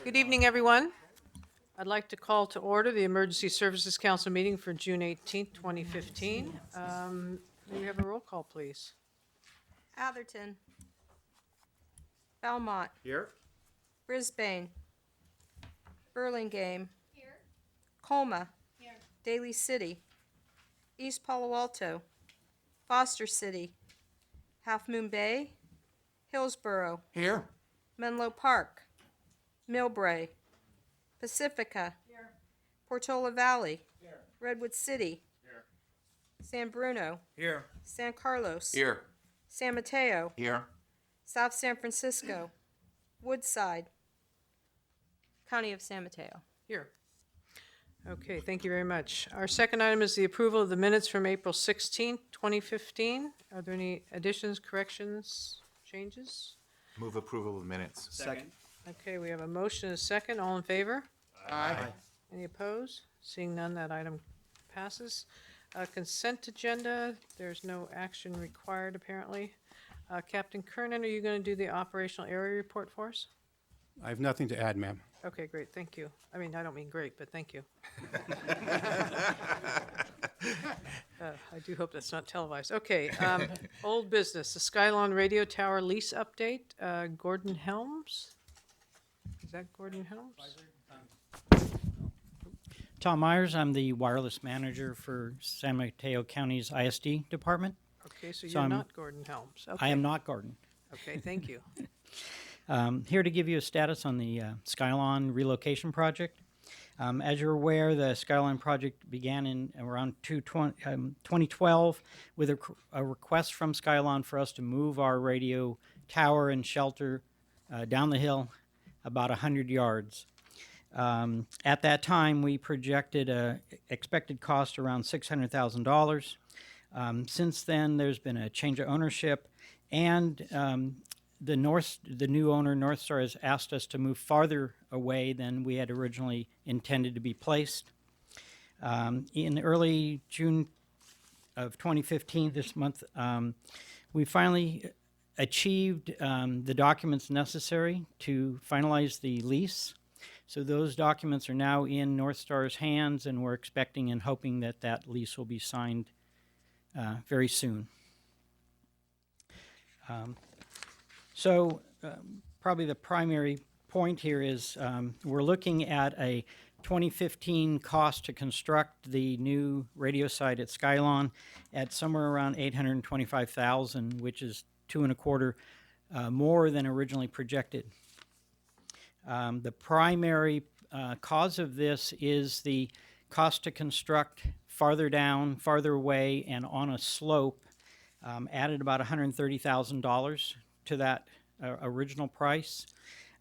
Good evening, everyone. I'd like to call to order the Emergency Services Council meeting for June 18th, 2015. May we have a roll call, please? Atherton. Belmont. Here. Brisbane. Burlingame. Here. Colma. Here. Daly City. East Palo Alto. Foster City. Half Moon Bay. Hilsborough. Here. Menlo Park. Millbrae. Pacifica. Here. Portola Valley. Here. Redwood City. Here. San Bruno. Here. San Carlos. Here. San Mateo. Here. South San Francisco. Woodside. County of San Mateo. Here. Okay, thank you very much. Our second item is the approval of the minutes from April 16th, 2015. Are there any additions, corrections, changes? Move approval of minutes. Second. Okay, we have a motion and a second. All in favor? Aye. Any opposed? Seeing none, that item passes. Consent agenda, there's no action required apparently. Captain Kernan, are you going to do the operational area report for us? I have nothing to add, ma'am. Okay, great, thank you. I mean, I don't mean great, but thank you. I do hope that's not televised. Okay, old business, the Skylon radio tower lease update. Gordon Helms? Is that Gordon Helms? Tom Myers, I'm the wireless manager for San Mateo County's ISD department. Okay, so So you're I'm- not Gordon Helms. Okay. I am not Gordon. Okay, thank you. Here to give you a status on the Skylon relocation project. As you're aware, the Skylon project began in around 2012 with a request from Skylon for us to move our radio tower and shelter down the hill about 100 yards. At that time, we projected a expected cost around $600,000. Since then, there's been a change of ownership, and the new owner, North Star, has asked us to move farther away than we had originally intended to be placed. In early June of 2015, this month, we finally achieved the documents necessary to finalize the lease. So those documents are now in North Star's hands, and we're expecting and hoping that that lease will be signed very soon. Probably the primary point here is we're looking at a 2015 cost to construct the new radio site at Skylon at somewhere around $825,000, which is 2.25 more than originally projected. The primary cause of this is the cost to construct farther down, farther away, and on a slope added about $130,000 to that original price.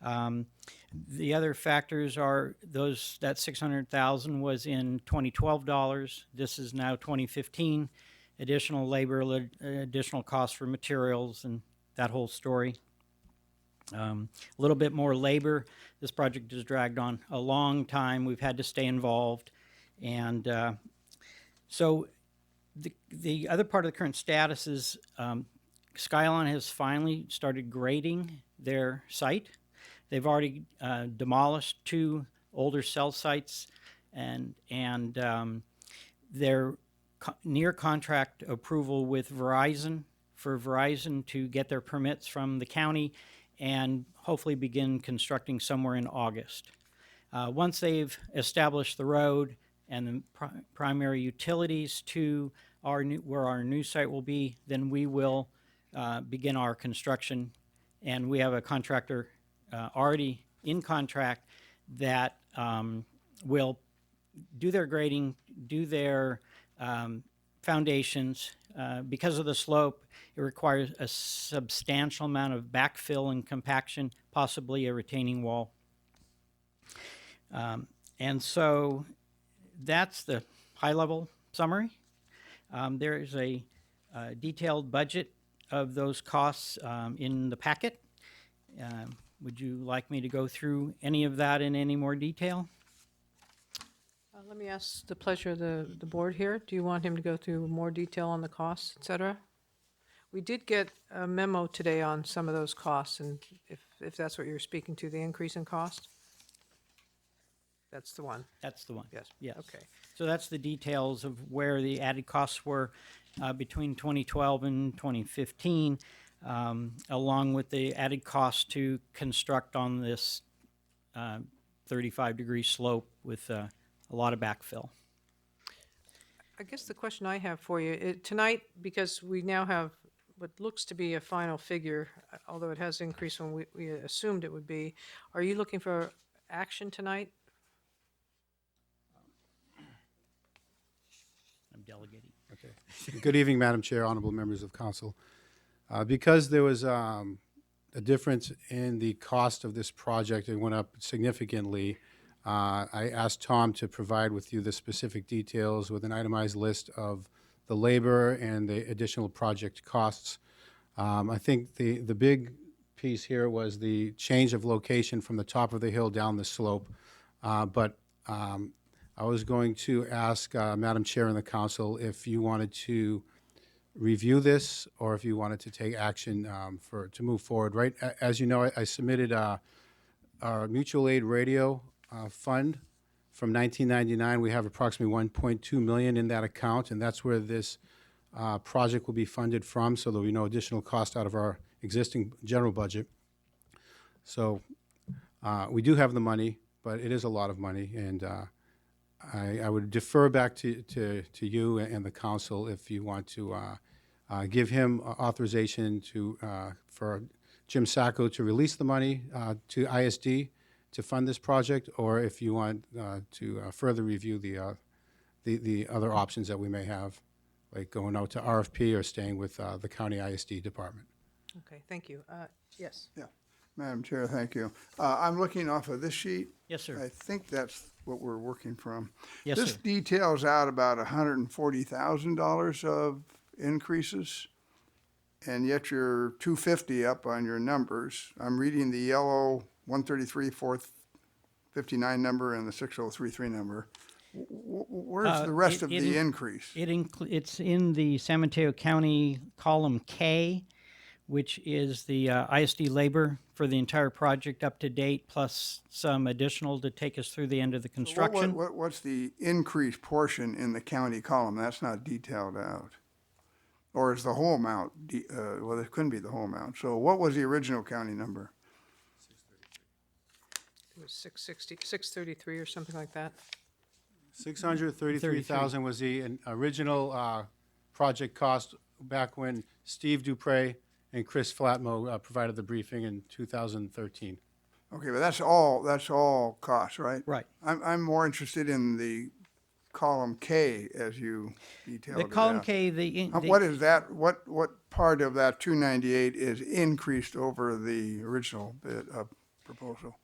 The other factors are that $600,000 was in 2012 dollars. This is now 2015. Additional labor, additional costs for materials, and that whole story. A little bit more labor. This project has dragged on a long time. We've had to stay involved. And so the other part of the current status is Skylon has finally started grading their site. They've already demolished 2 older cell sites, and they're near contract approval with Verizon for Verizon to get their permits from the county and hopefully begin constructing somewhere in August. Once they've established the road and the primary utilities to where our new site will be, then we will begin our construction. And we have a contractor already in contract that will do their grading, do their foundations. Because of the slope, it requires a substantial amount of backfill and compaction, possibly a retaining wall. And so that's the high-level summary. There is a detailed budget of those costs in the packet. Would you like me to go through any of that in any more detail? Let me ask the pleasure of the board here. Do you want him to go through more detail on the costs, et cetera? We did get a memo today on some of those costs, and if if that's what you're speaking to, the increase in cost? That's the one, That's the one. yes. Yes. Okay. So that's the details of where the added costs were between 2012 and 2015, along with the added cost to construct on this 35-degree slope with a lot of backfill. I guess the question I have for you, tonight, because we now have what looks to be a final figure, although it has increased when we assumed it would be, are you looking for action tonight? I'm delegating. Okay. Good evening, Madam Chair, honorable members of council. Because there was a difference in the cost of this project, it went up significantly. I asked Tom to provide with you the specific details with an itemized list of the labor and the additional project costs. I think the big piece here was the change of location from the top of the hill down the slope. But I was going to ask Madam Chair and the council if you wanted to review this or if you wanted to take action to move forward. Right, as you know, I submitted our mutual aid radio fund from 1999. We have approximately 1.2 million in that account, and that's where this project will be funded from. So there'll be no additional cost out of our existing general budget. So we do have the money, but it is a lot of money, and I would defer back to you and the council if you want to give him authorization for Jim Sacco to release the money to ISD to fund this project, or if you want to further review the other options that we may have, like going out to RFP or staying with the county ISD department. Okay, thank you. Yes. Yeah, Madam Chair, thank you. I'm looking off of this sheet. Yes, sir. I think that's what we're working from. Yes, This sir. details out about $140,000 of increases, and yet you're 250 up on your numbers. I'm reading the yellow 133, 459 number and the 6033 number. Where's the rest of the increase? It's in the San Mateo County column K, which is the ISD labor for the entire project up to date, plus some additional to take us through the end of the construction. What's the increase portion in the county column? That's not detailed out. Or is the whole amount, well, it couldn't be the whole amount. So what was the original county number? It was 633 or something like that. 633,000 was the original project cost back when Steve Dupre and Chris Flatmo provided the briefing in 2013. Okay, but that's all costs, right? Right. I'm more interested in the column K as you detailed The it column out. K, What is that, what part of that 298 is increased over the original bid, proposal?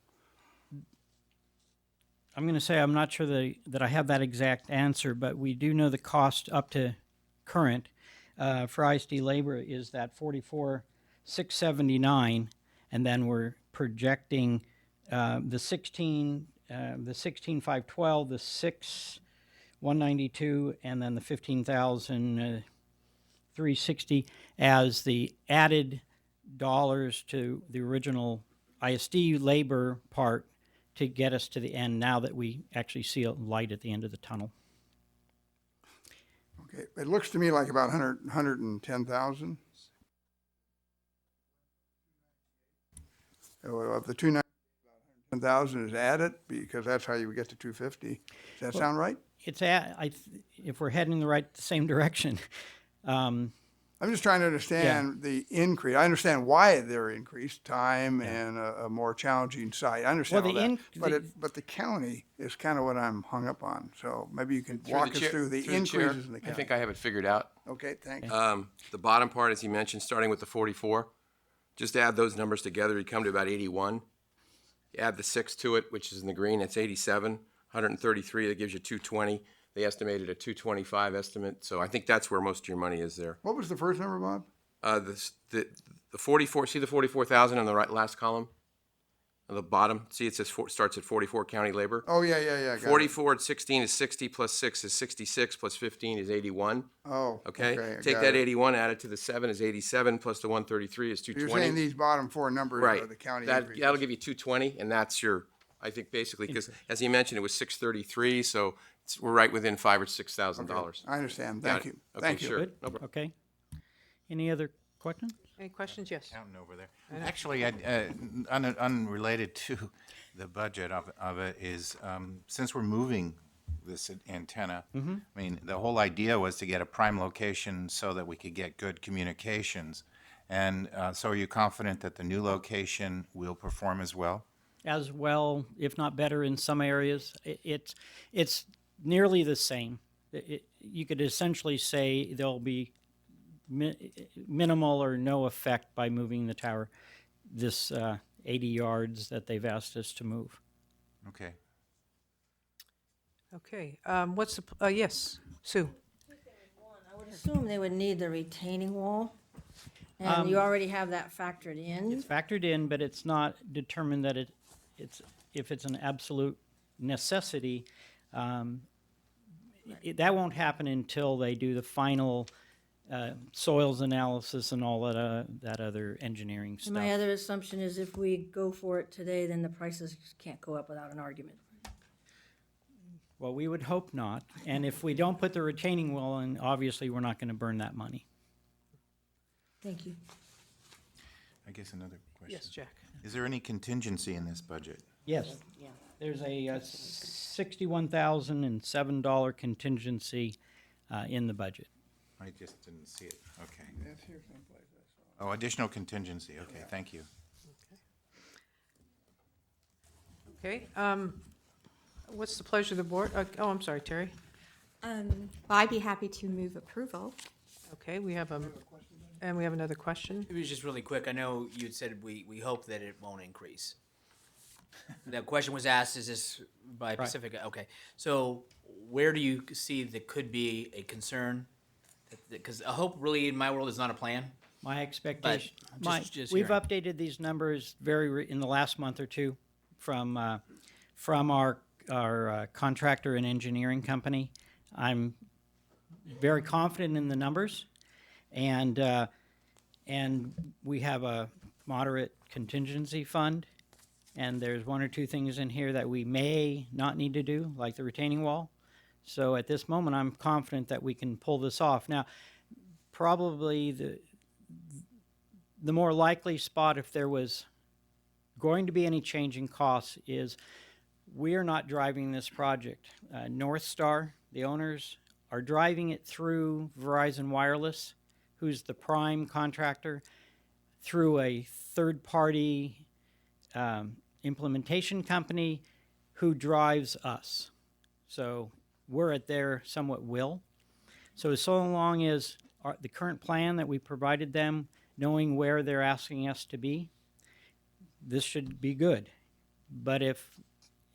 I'm going to say I'm not sure that I have that exact answer, but we do know the cost up to current for ISD labor is that 44,679, and then we're projecting the 16,512, the 6,192, and then the 15,360 as the added dollars to the original ISD labor part to get us to the end now that we actually see a light at the end of the tunnel. Okay, it looks to me like about 110,000. Of the 290,000 is added, because that's how you get to 250. Does that sound right? It's if we're heading in the same direction. I'm just trying to understand the increase. I understand why they're increased, time and a more challenging site. I understand Well, all that. But the county is kind of what I'm hung up on. So maybe you can walk us through the increases in the county. I think I have it figured out. Okay, thanks. The bottom part, as you mentioned, starting with the 44, just add those numbers together, you come to about 81. You add the 6 to it, which is in the green, it's 87. 133, that gives you 220. They estimated a 225 estimate, so I think that's where most of your money is there. What was the first number, Bob? The 44, see the 44,000 on the last column? at the bottom. See, it says starts at 44 county labor. Oh, yeah, got it. 44 at 16 is 60 plus 6 is 66 plus 15 is 81. Oh, Okay? I Take got that it. 81, add it to the 7 is 87 plus the 133 is You're 220. saying these bottom four numbers Right. are the county That'll increases? give you 220, and that's your, I think, basically, because as you mentioned, it was 633, so we're right within $5,000 or $6,000. I understand. Got Thank it. you. Okay, Thank you. sure. Good? No problem. Okay. Any other questions? Any questions? Yes. Counting over there. Actually, unrelated to the budget of it is, since we're moving this antenna, I mean, the whole idea was to get a prime location so that we could get good communications. And so are you confident that the new location will perform as well? As well, if not better in some areas. It's nearly the same. You could essentially say there'll be minimal or no effect by moving the tower this 80 yards that they've asked us to move. Okay. Okay, what's the, yes, Sue? I would assume they would need the retaining wall, and you already have that factored in. It's factored in, but it's not determined that it's if it's an absolute necessity. That won't happen until they do the final soils analysis and all that other engineering And stuff. my other assumption is if we go for it today, then the prices can't go up without an argument. Well, we would hope not. And if we don't put the retaining wall in, obviously, we're not going to burn that money. Thank you. I guess another question. Yes, Jack. Is there any contingency in this budget? Yes. There's a $61,007 contingency in the budget. I just didn't see it. Okay. Oh, additional contingency. Okay, thank you. Okay, what's the pleasure of the board? Oh, I'm sorry, Terry. Well, I'd be happy to move approval. Okay, we have and we have another question. It was just really quick. I know you'd said we hope that it won't increase. The question was asked, is this by Pacifica? Okay, so where do you see that could be a concern? Because a hope really in my world is not a plan. My expectation, just we've hearing. updated these numbers in the last month or two from our contractor and engineering company. I'm very confident in the numbers, and we have a moderate contingency fund, and there's one or two things in here that we may not need to do, like the retaining wall. So at this moment, I'm confident that we can pull this off. Now, probably the more likely spot, if there was going to be any change in costs, is we are not driving this project. North Star, the owners, are driving it through Verizon Wireless, who's the prime contractor, through a third-party implementation company who drives us. So we're at their somewhat will. So long as the current plan that we provided them, knowing where they're asking us to be, this should be good. But if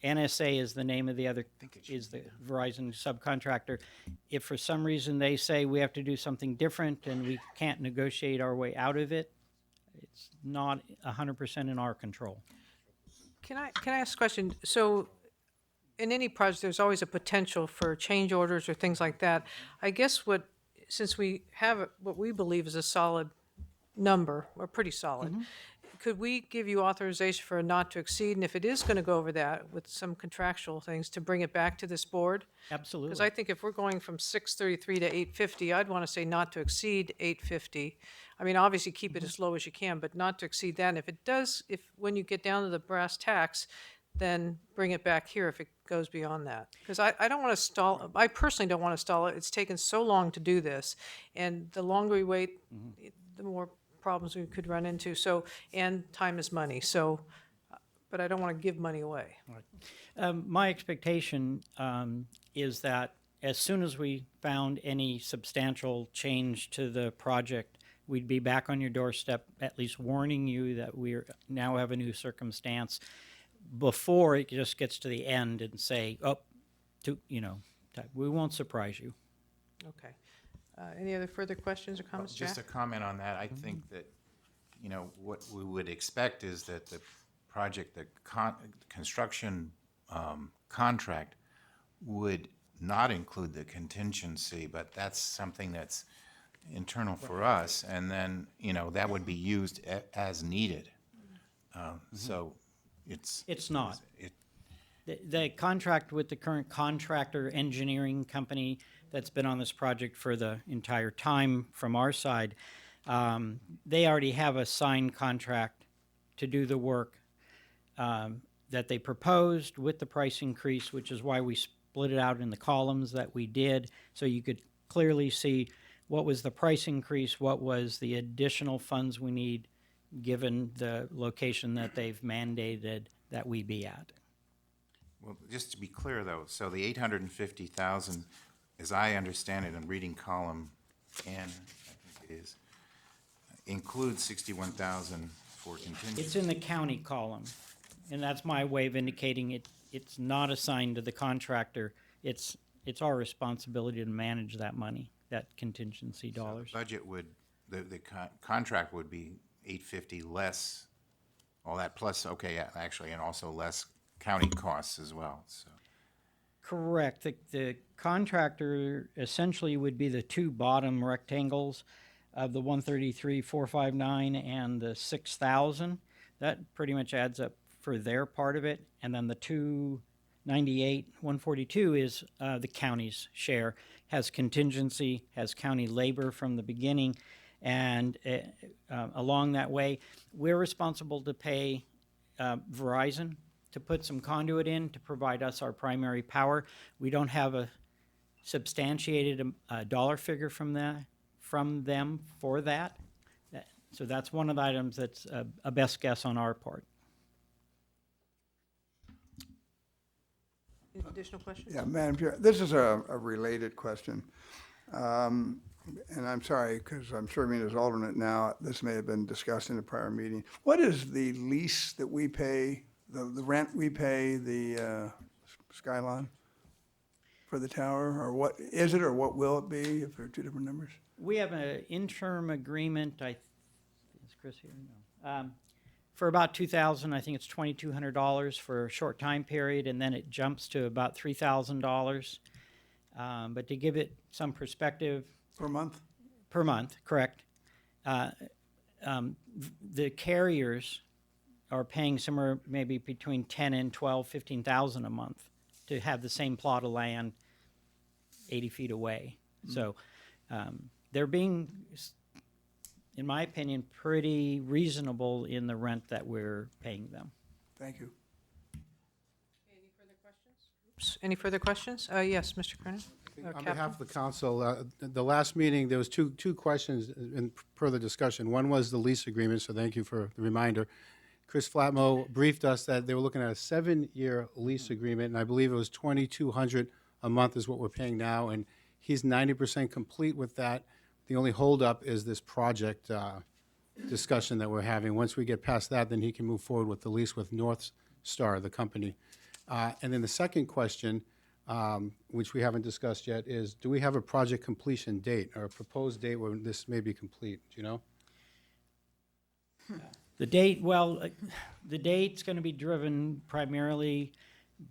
NSA is the name of the other, is the Verizon subcontractor, if for some reason they say we have to do something different and we can't negotiate our way out of it, it's not 100% in our control. Can I ask a question? So in any project, there's always a potential for change orders or things like that. I guess since we have what we believe is a solid number, or pretty solid, could we give you authorization for a not to exceed? And if it is going to go over that with some contractual things, to bring it back to this board? Absolutely. Because I think if we're going from 633 to 850, I'd want to say not to exceed 850. I mean, obviously keep it as low as you can, but not to exceed that. And if it does, when you get down to the brass tacks, then bring it back here if it goes beyond that. Because I don't want to stall, I personally don't want to stall it. It's taken so long to do this. And the longer we wait, the more problems we could run into. So, and time is money. So, but I don't want to give money away. My expectation is that as soon as we found any substantial change to the project, we'd be back on your doorstep, at least warning you that we now have a new circumstance, before it just gets to the end and say, we won't surprise you. Okay. Any other further questions or comments, Jack? Just a comment on that. I think that, what we would expect is that the project, the construction contract would not include the contingency, but that's something that's internal for us, and then, that would be used as needed. So It's not. it- The contract with the current contractor engineering company that's been on this project for the entire time from our side, they already have a signed contract to do the work that they proposed with the price increase, which is why we split it out in the columns that we did, so you could clearly see what was the price increase, what was the additional funds we need, given the location that they've mandated that we be at. Well, just to be clear, though, so the 850,000, as I understand it, I'm reading column N, I think it is, includes 61,000 for contingency. It's in the county column, and that's my way of indicating it's not assigned to the contractor. It's our responsibility to manage that money, that contingency dollars. Budget would, the contract would be 850 less, all that plus, okay, yeah, actually, and also less county costs as well, so. Correct. The contractor essentially would be the two bottom rectangles of the 133,459 and the 6,000. That pretty much adds up for their part of it. And then the 298,142 is the county's share. Has contingency, has county labor from the beginning. And along that way, we're responsible to pay Verizon to put some conduit in to provide us our primary power. We don't have a substantiated dollar figure from them for that. So that's one of the items that's a best guess on our part. Any additional questions? Yeah, Madam Chair, this is a related question. And I'm sorry, because I'm serving as alternate now. This may have been discussed in a prior meeting. What is the lease that we pay, the rent we pay the Skylon for the tower? Or what is it, or what will it be, if there are two different numbers? We have an interim agreement, is Chris here? No. For about $2,000, I think it's $2,200 for a short time period, and then it jumps to about $3,000. But to give it some perspective. Per month? Per month, correct. The carriers are paying somewhere maybe between 10 and 12, 15,000 a month to have the same plot of land 80 feet away. So they're being, in my opinion, pretty reasonable in the rent that we're paying them. Thank you. Any further questions? Yes, Mr. Kernan? On behalf of the council, the last meeting, there was two questions in further discussion. One was the lease agreement, so thank you for the reminder. Chris Flatmo briefed us that they were looking at a 7-year lease agreement, and I believe it was $2,200 a month is what we're paying now, and he's 90% complete with that. The only holdup is this project discussion that we're having. Once we get past that, then he can move forward with the lease with North Star, the company. And then the second question, which we haven't discussed yet, is do we have a project completion date or a proposed date where this may be complete? Do you know? The date, well, the date's going to be driven primarily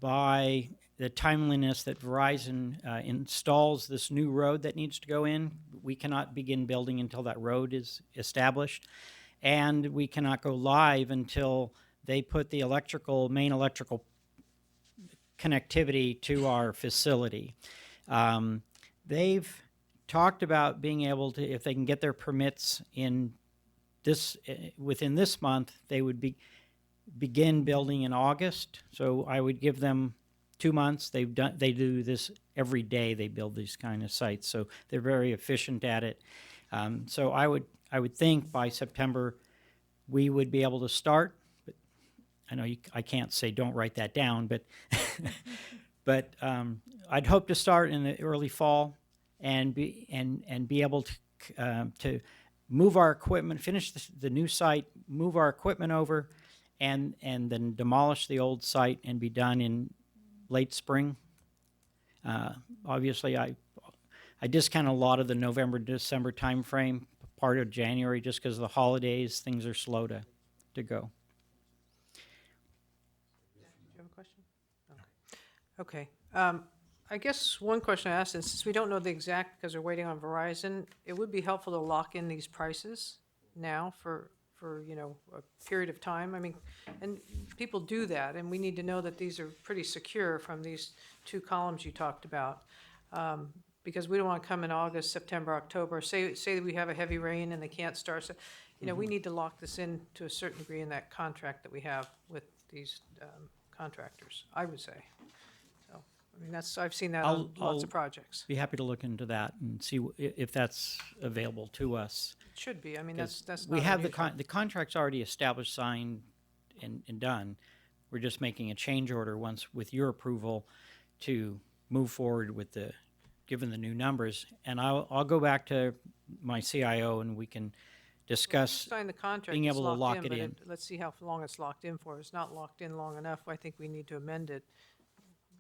by the timeliness that Verizon installs this new road that needs to go in. We cannot begin building until that road is established, and we cannot go live until they put the main electrical connectivity to our facility. They've talked about being able to, if they can get their permits in within this month, they would begin building in August. So I would give them 2 months. They do this every day. They build these kind of sites, so they're very efficient at it. So I would think by September we would be able to start. But I know I can't say don't write that down, but but I'd hope to start in the early fall and be able to move our equipment, finish the new site, move our equipment over, and then demolish the old site and be done in late spring. Obviously, I discount a lot of the November, December timeframe, part of January, just because of the holidays, things are slow to go. question? Okay. I guess one question I asked is, since we don't know the exact, because we're waiting on Verizon, it would be helpful to lock in these prices now for, a period of time. I mean, and people do that, and we need to know that these are pretty secure from these two columns you talked about. Because we don't want to come in August, September, October, say that we have a heavy rain and they can't start. So, we need to lock this in to a certain degree in that contract that we have with these contractors, I would say. So, I mean, I've seen that on lots of projects. Be happy to look into that and see if that's available to us. It should be, I mean, that's not We have unusual. the contract's already established, signed, and done. We're just making a change order once with your approval to move forward with given the new numbers. And I'll go back to my CIO and we can discuss Sign the contract, being it's able to lock locked it in. but let's see how long it's locked in for. It's not locked in long enough. I think we need to amend it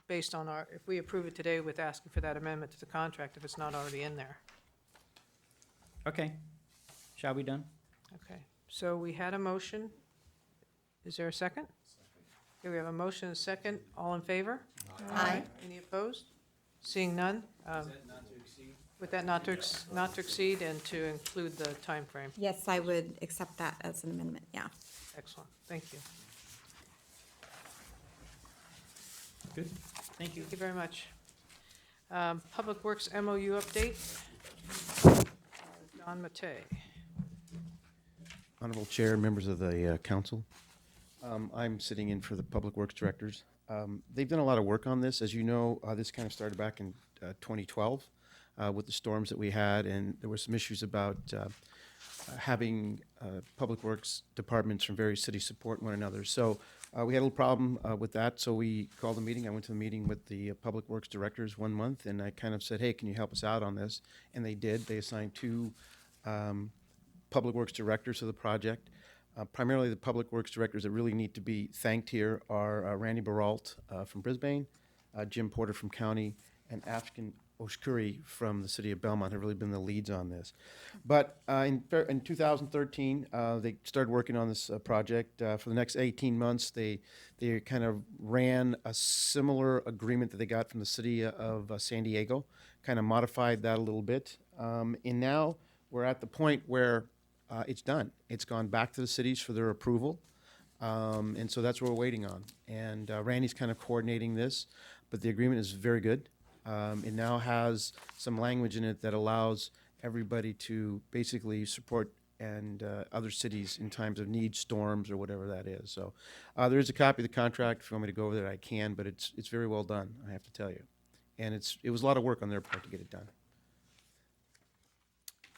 based on if we approve it today with asking for that amendment to the contract, if it's not already in there. Okay. Shall we done? Okay, so we had a motion. Is there a second? Okay, we have a motion and a second. All in favor? Aye. Any opposed? Seeing none? With that not to exceed and to include the time frame. Yes, I would accept that as an amendment, yeah. Excellent, thank you. Good. Thank you. Thank you very much. Public Works MOU update. Don Matei. Honorable Chair, members of the council, I'm sitting in for the Public Works Directors. They've done a lot of work on this. As you know, this kind of started back in 2012 with the storms that we had, and there were some issues about having Public Works departments from various cities support one another. So we had a little problem with that, so we called a meeting. I went to the meeting with the Public Works Directors 1 month, and I kind of said, hey, can you help us out on this? And they did. They assigned 2 Public Works Directors to the project. Primarily the Public Works Directors that really need to be thanked here are Randy Baralt from Brisbane, Jim Porter from County, and Afshin Oshkuri from the city of Belmont have really been the leads on this. But in 2013, they started working on this project. For the next 18 months, they kind of ran a similar agreement that they got from the city of San Diego, kind of modified that a little bit. And now we're at the point where it's done. It's gone back to the cities for their approval. And so that's what we're waiting on. And Randy's kind of coordinating this, but the agreement is very good. It now has some language in it that allows everybody to basically support and other cities in times of need, storms, or whatever that is. So there is a copy of the contract. If you want me to go over that, I can, but it's very well done, I have to tell you. And it was a lot of work on their part to get it done.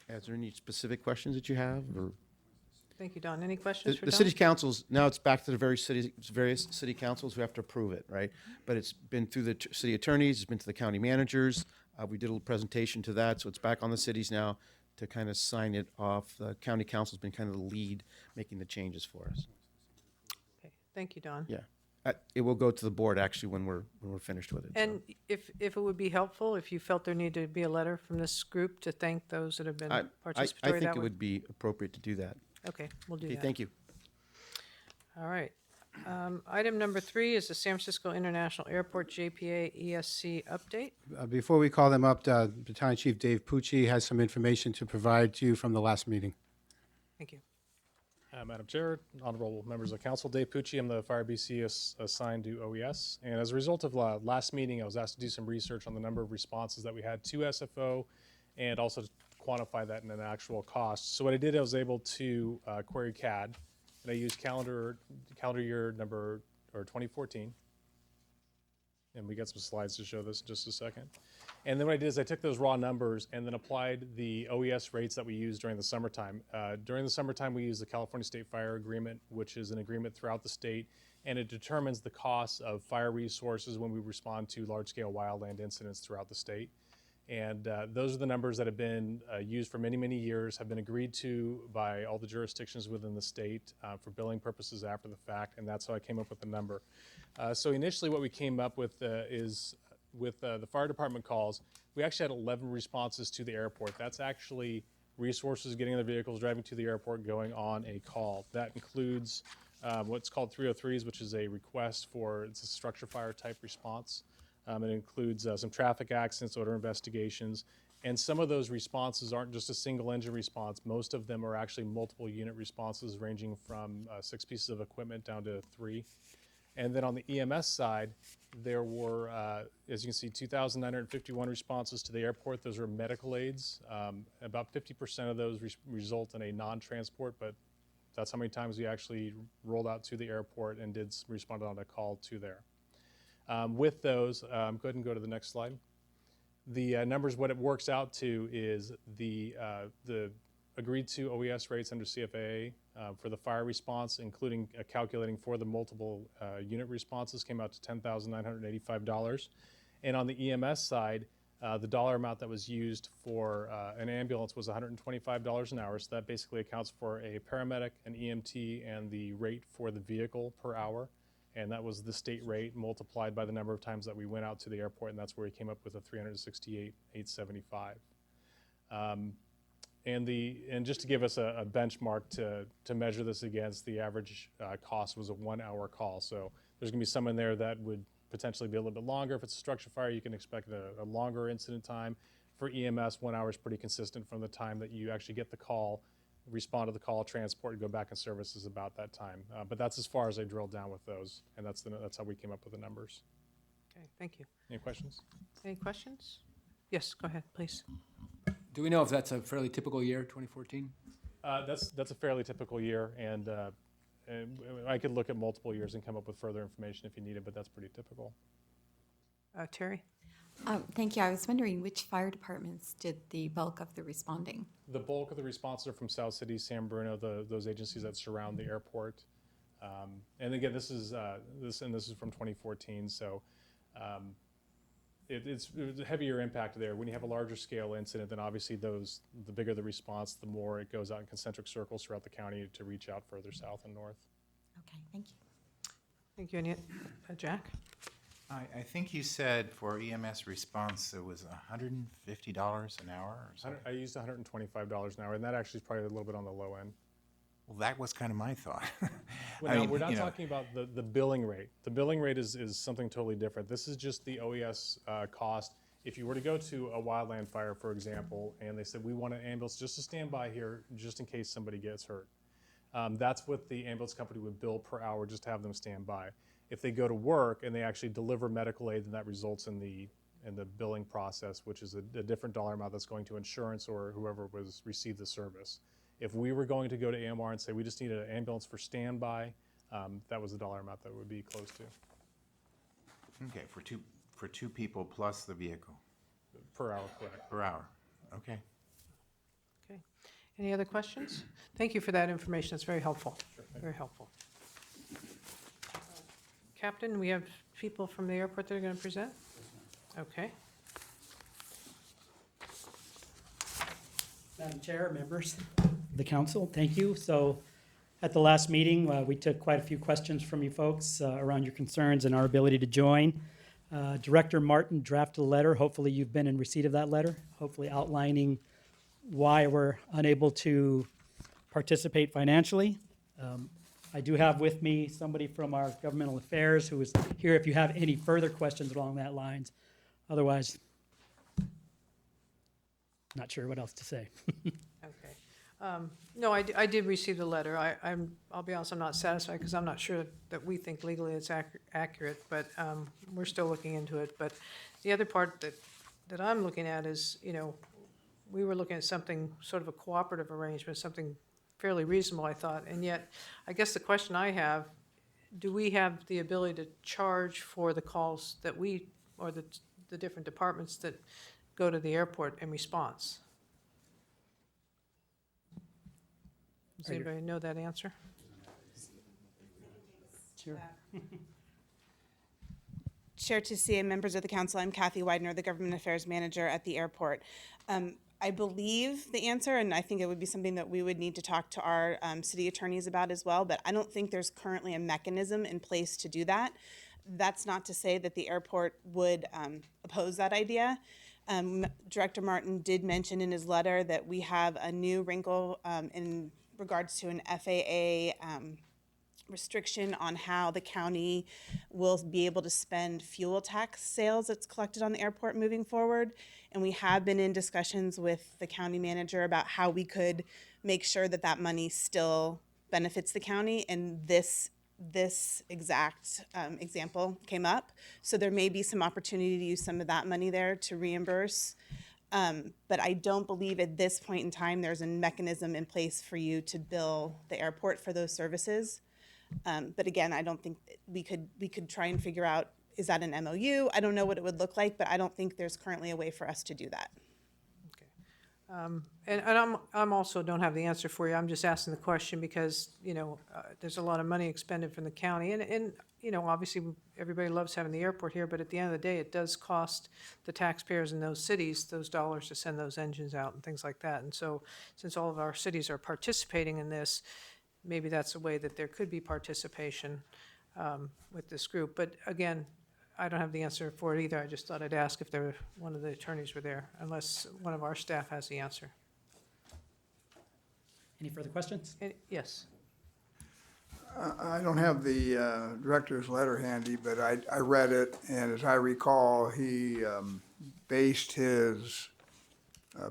Is there any specific questions that you have? Or? Thank you, Don. Any questions for The Don? city councils, now it's back to the various city councils who have to approve it, right? But it's been through the city attorneys, it's been to the county managers. We did a little presentation to that, so it's back on the cities now to kind of sign it off. The county council's been kind of the lead making the changes for us. Okay, thank you, Don. Yeah. It will go to the board actually when we're finished with it. And if it would be helpful, if you felt there needed to be a letter from this group to thank those that have been I participatory, think it would be appropriate to do that. Okay, we'll do Okay, that. thank you. All right. Item number 3 is the San Francisco International Airport JPA ESC update. Before we call them up, Battalion Chief Dave Pucci has some information to provide to you from the last meeting. Thank you. Madam Chair, honorable members of council, Dave Pucci, I'm the Fire BC assigned to OES. And as a result of last meeting, I was asked to do some research on the number of responses that we had to SFO and also to quantify that in an actual cost. So what I did, I was able to query CAD, and I used calendar year number, or 2014. And we got some slides to show this in just a second. And then what I did is I took those raw numbers and then applied the OES rates that we used during the summertime. During the summertime, we use the California State Fire Agreement, which is an agreement throughout the state, and it determines the costs of fire resources when we respond to large-scale wildland incidents throughout the state. And those are the numbers that have been used for many, many years, have been agreed to by all the jurisdictions within the state for billing purposes after the fact, and that's how I came up with the number. So initially what we came up with is with the fire department calls, we actually had 11 responses to the airport. That's actually resources getting in their vehicles, driving to the airport, going on a call. That includes what's called 303s, which is a request for, it's a structure fire type response. It includes some traffic accidents, odor investigations, and some of those responses aren't just a single engine response. Most of them are actually multiple unit responses ranging from 6 pieces of equipment down to 3. And then on the EMS side, there were, as you can see, 2,951 responses to the airport. Those are medical aids. About 50% of those result in a non-transport, but that's how many times we actually rolled out to the airport and did respond on a call to there. With those, go ahead and go to the next slide. The numbers, what it works out to is the agreed to OES rates under CFAA for the fire response, including calculating for the multiple unit responses, came out to $10,985. And on the EMS side, the dollar amount that was used for an ambulance was $125 an hour. So that basically accounts for a paramedic, an EMT, and the rate for the vehicle per hour. And that was the state rate multiplied by the number of times that we went out to the airport, and that's where we came up with a $368,875. And just to give us a benchmark to measure this against, the average cost was a 1-hour call. So there's going to be some in there that would potentially be a little bit longer. If it's a structure fire, you can expect a longer incident time. For EMS, 1 hour is pretty consistent from the time that you actually get the call, respond to the call, transport, and go back in service is about that time. But that's as far as I drilled down with those, and that's how we came up with the numbers. Okay, thank you. Any questions? Any questions? Yes, go ahead, please. Do we know if that's a fairly typical year, 2014? That's a fairly typical year, and I could look at multiple years and come up with further information if you need it, but that's pretty typical. Terry? Thank you. I was wondering which fire departments did the bulk of the responding? The bulk of the responses are from South City, San Bruno, those agencies that surround the airport. And again, this is from 2014, so it's a heavier impact there. When you have a larger scale incident, then obviously the bigger the response, the more it goes out in concentric circles throughout the county to reach out further south and north. Okay, thank you. Thank you, Annette. Jack? I think you said for EMS response, it was $150 an hour or something? I used $125 an hour, and that actually is probably a little bit on the low end. Well, that was kind of my thought. Well, now, we're not talking about the billing rate. The billing rate is something totally different. This is just the OES cost. If you were to go to a wildland fire, for example, and they said, we want an ambulance just to stand by here just in case somebody gets hurt. That's what the ambulance company would bill per hour just to have them stand by. If they go to work and they actually deliver medical aid, then that results in the billing process, which is a different dollar amount that's going to insurance or whoever received the service. If we were going to go to AMR and say we just need an ambulance for standby, that was the dollar amount that would be close to. Okay, for two people plus the vehicle. Per hour, correct. Per hour, okay. Okay. Any other questions? Thank you for that information. That's very helpful. Very helpful. Captain, we have people from the airport that are going to present? Okay. Madam Chair, members of the council, thank you. So at the last meeting, we took quite a few questions from you folks around your concerns and our ability to join. Director Martin drafted a letter. Hopefully you've been in receipt of that letter, hopefully outlining why we're unable to participate financially. I do have with me somebody from our governmental affairs who is here if you have any further questions along that lines. Otherwise, not sure what else to say. Okay. No, I did receive the letter. I'll be honest, I'm not satisfied because I'm not sure that we think legally it's accurate, but we're still looking into it. But the other part that I'm looking at is, we were looking at something, sort of a cooperative arrangement, something fairly reasonable, I thought. And yet, I guess the question I have, do we have the ability to charge for the calls that or the different departments that go to the airport in response? Does anybody know that answer? Sure. Chair Tussia and members of the council, I'm Kathy Widener, the Government Affairs Manager at the airport. I believe the answer, and I think it would be something that we would need to talk to our city attorneys about as well, but I don't think there's currently a mechanism in place to do that. That's not to say that the airport would oppose that idea. Director Martin did mention in his letter that we have a new wrinkle in regards to an FAA restriction on how the county will be able to spend fuel tax sales that's collected on the airport moving forward. And we have been in discussions with the county manager about how we could make sure that that money still benefits the county. And this exact example came up. So there may be some opportunity to use some of that money there to reimburse. But I don't believe at this point in time there's a mechanism in place for you to bill the airport for those services. But again, I don't think we could try and figure out, is that an MOU? I don't know what it would look like, but I don't think there's currently a way for us to do that. And I'm also don't have the answer for you. I'm just asking the question because, there's a lot of money expended from the county. And obviously, everybody loves having the airport here, but at the end of the day, it does cost the taxpayers in those cities those dollars to send those engines out and things like that. And so since all of our cities are participating in this, maybe that's a way that there could be participation with this group. But again, I don't have the answer for it either. I just thought I'd ask if one of the attorneys were there, unless one of our staff has the answer. Any further questions? Yes. I don't have the director's letter handy, but I read it, and as I recall, he based his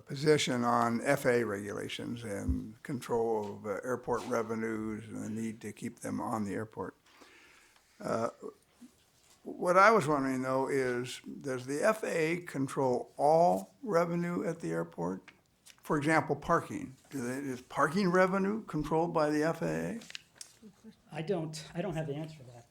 position on FAA regulations and control of airport revenues and the need to keep them on the airport. What I was wondering, though, is does the FAA control all revenue at the airport? For example, parking. Is parking revenue controlled by the FAA? I don't have the answer to that.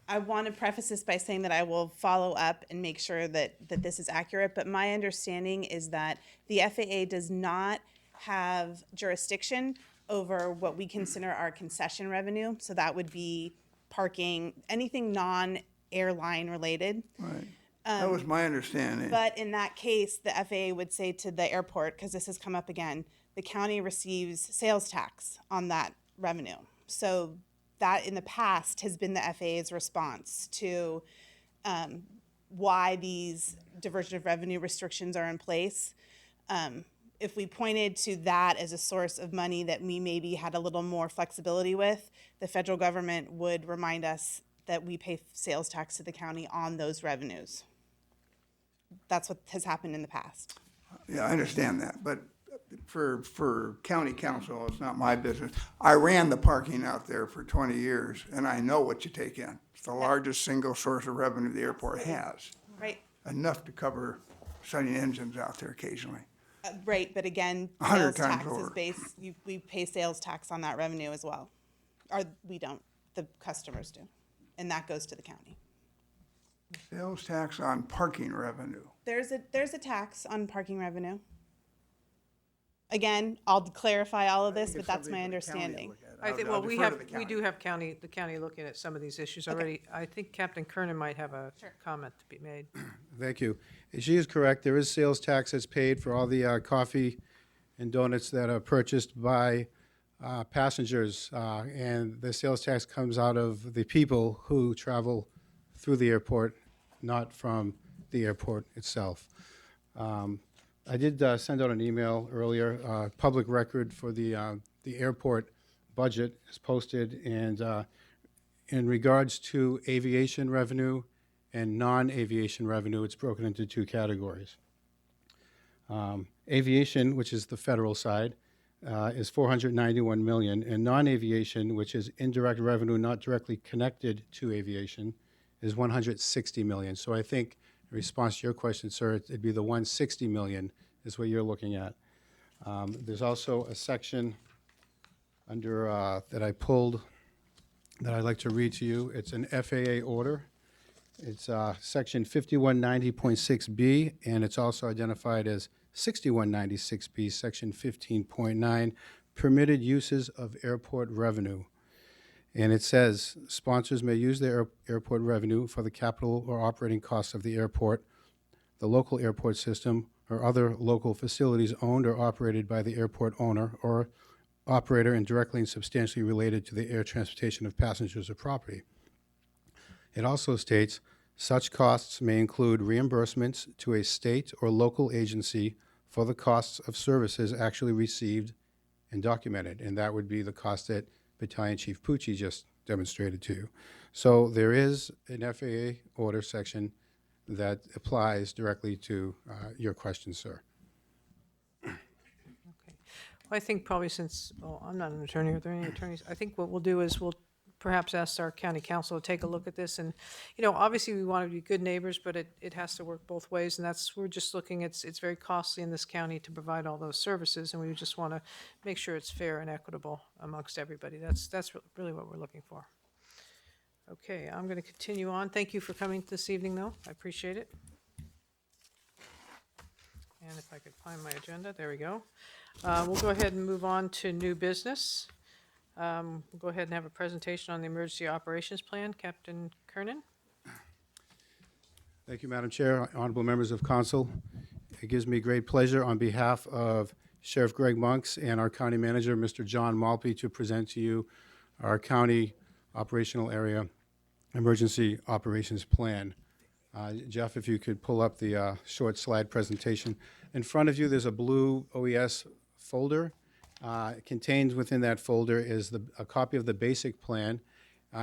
I want to preface this by saying that I will follow up and make sure that this is accurate, but my understanding is that the FAA does not have jurisdiction over what we consider our concession revenue. So that would be parking, anything non-airline related. Right. That was my understanding. But in that case, the FAA would say to the airport, because this has come up again, the county receives sales tax on that revenue. So that in the past has been the FAA's response to why these diversion of revenue restrictions are in place. If we pointed to that as a source of money that we maybe had a little more flexibility with, the federal government would remind us that we pay sales tax to the county on those revenues. That's what has happened in the past. Yeah, I understand that, but for county council, it's not my business. I ran the parking out there for 20 years, and I know what you take in. It's the largest single source of revenue the airport has. Right. Enough to cover sending engines out there occasionally. Right, but again, 100 sales times tax is over. based, we pay sales tax on that revenue as well. Or we don't, the customers do, and that goes to the county. Sales tax on parking revenue. There's a tax on parking revenue. Again, I'll clarify all of this, but that's my understanding. I think, well, we do have the county looking at some of these issues already. I think Captain Kernan might have a comment to be made. Thank you. She is correct. There is sales tax that's paid for all the coffee and donuts that are purchased by passengers. And the sales tax comes out of the people who travel through the airport, not from the airport itself. I did send out an email earlier. Public record for the airport budget is posted, and in regards to aviation revenue and non-aviation revenue, it's broken into two categories. Aviation, which is the federal side, is $491 million, and non-aviation, which is indirect revenue not directly connected to aviation, is $160 million. So I think in response to your question, sir, it'd be the $160 million is what you're looking at. There's also a section under that I pulled that I'd like to read to you. It's an FAA order. It's section 5190.6B, and it's also identified as 6196B, section 15.9, permitted uses of airport revenue. And it says, sponsors may use their airport revenue for the capital or operating costs of the airport, the local airport system, or other local facilities owned or operated by the airport owner or operator and directly and substantially related to the air transportation of passengers or property. It also states, such costs may include reimbursements to a state or local agency for the costs of services actually received and documented, and that would be the cost that Battalion Chief Pucci just demonstrated to you. So there is an FAA order section that applies directly to your question, sir. Well, I think probably since, well, I'm not an attorney, are there any attorneys? I think what we'll do is we'll perhaps ask our county council to take a look at this. And, you know, obviously we want to be good neighbors, but it has to work both ways. And we're just looking, it's very costly in this county to provide all those services. And we just want to make sure it's fair and equitable amongst everybody. That's really what we're looking for. Okay, I'm going to continue on. Thank you for coming this evening, though. I appreciate it. And if I could find my agenda, there we go. We'll go ahead and move on to new business. We'll go ahead and have a presentation on the Emergency Operations Plan. Captain Kernan. Thank you, Madam Chair, honorable members of council. It gives me great pleasure on behalf of Sheriff Greg Monks and our county manager, Mr. John Malpe, to present to you our county operational area emergency operations plan. Jeff, if you could pull up the short slide presentation. In front of you, there's a blue OES folder. Contained within that folder is a copy of the basic plan.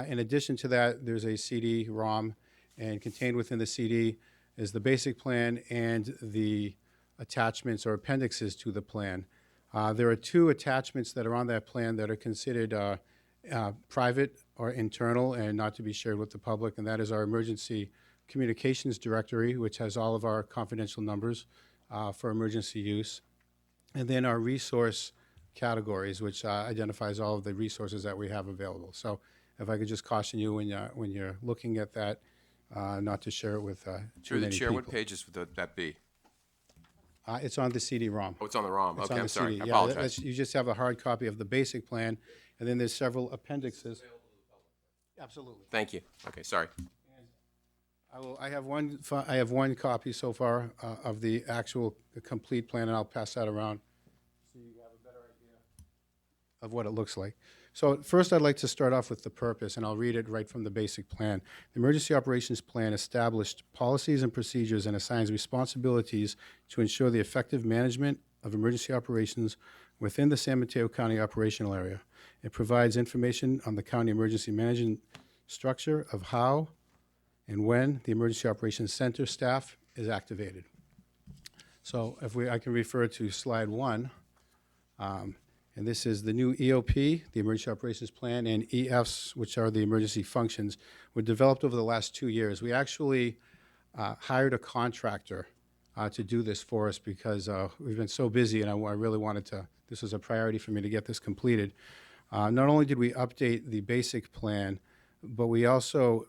In addition to that, there's a CD-ROM, and contained within the CD is the basic plan and the attachments or appendixes to the plan. There are two attachments that are on that plan that are considered private or internal and not to be shared with the public, and that is our emergency communications directory, which has all of our confidential numbers for emergency use, and then our resource categories, which identifies all of the resources that we have available. So if I could just caution you when you're looking at that, not to share it with too Through the many chair, people. what pages would that be? It's on the CD-ROM. Oh, it's on the ROM. It's Okay, on I'm the sorry. CD. I Yeah, apologize. you just have a hard copy of the basic plan, and then there's several appendixes. Absolutely. Thank you. Okay, sorry. I have one copy so far of the actual complete plan, and I'll pass that around so you have a better idea of what it looks like. So first, I'd like to start off with the purpose, and I'll read it right from the basic plan. The Emergency Operations Plan established policies and procedures and assigns responsibilities to ensure the effective management of emergency operations within the San Mateo County operational area. It provides information on the county emergency management structure of how and when the Emergency Operations Center staff is activated. So if I can refer to slide 1, and this is the new EOP, the Emergency Operations Plan, and EFs, which are the emergency functions, were developed over the last 2 years. We actually hired a contractor to do this for us because we've been so busy, and I really wanted to, this was a priority for me to get this completed. Not only did we update the basic plan, but we also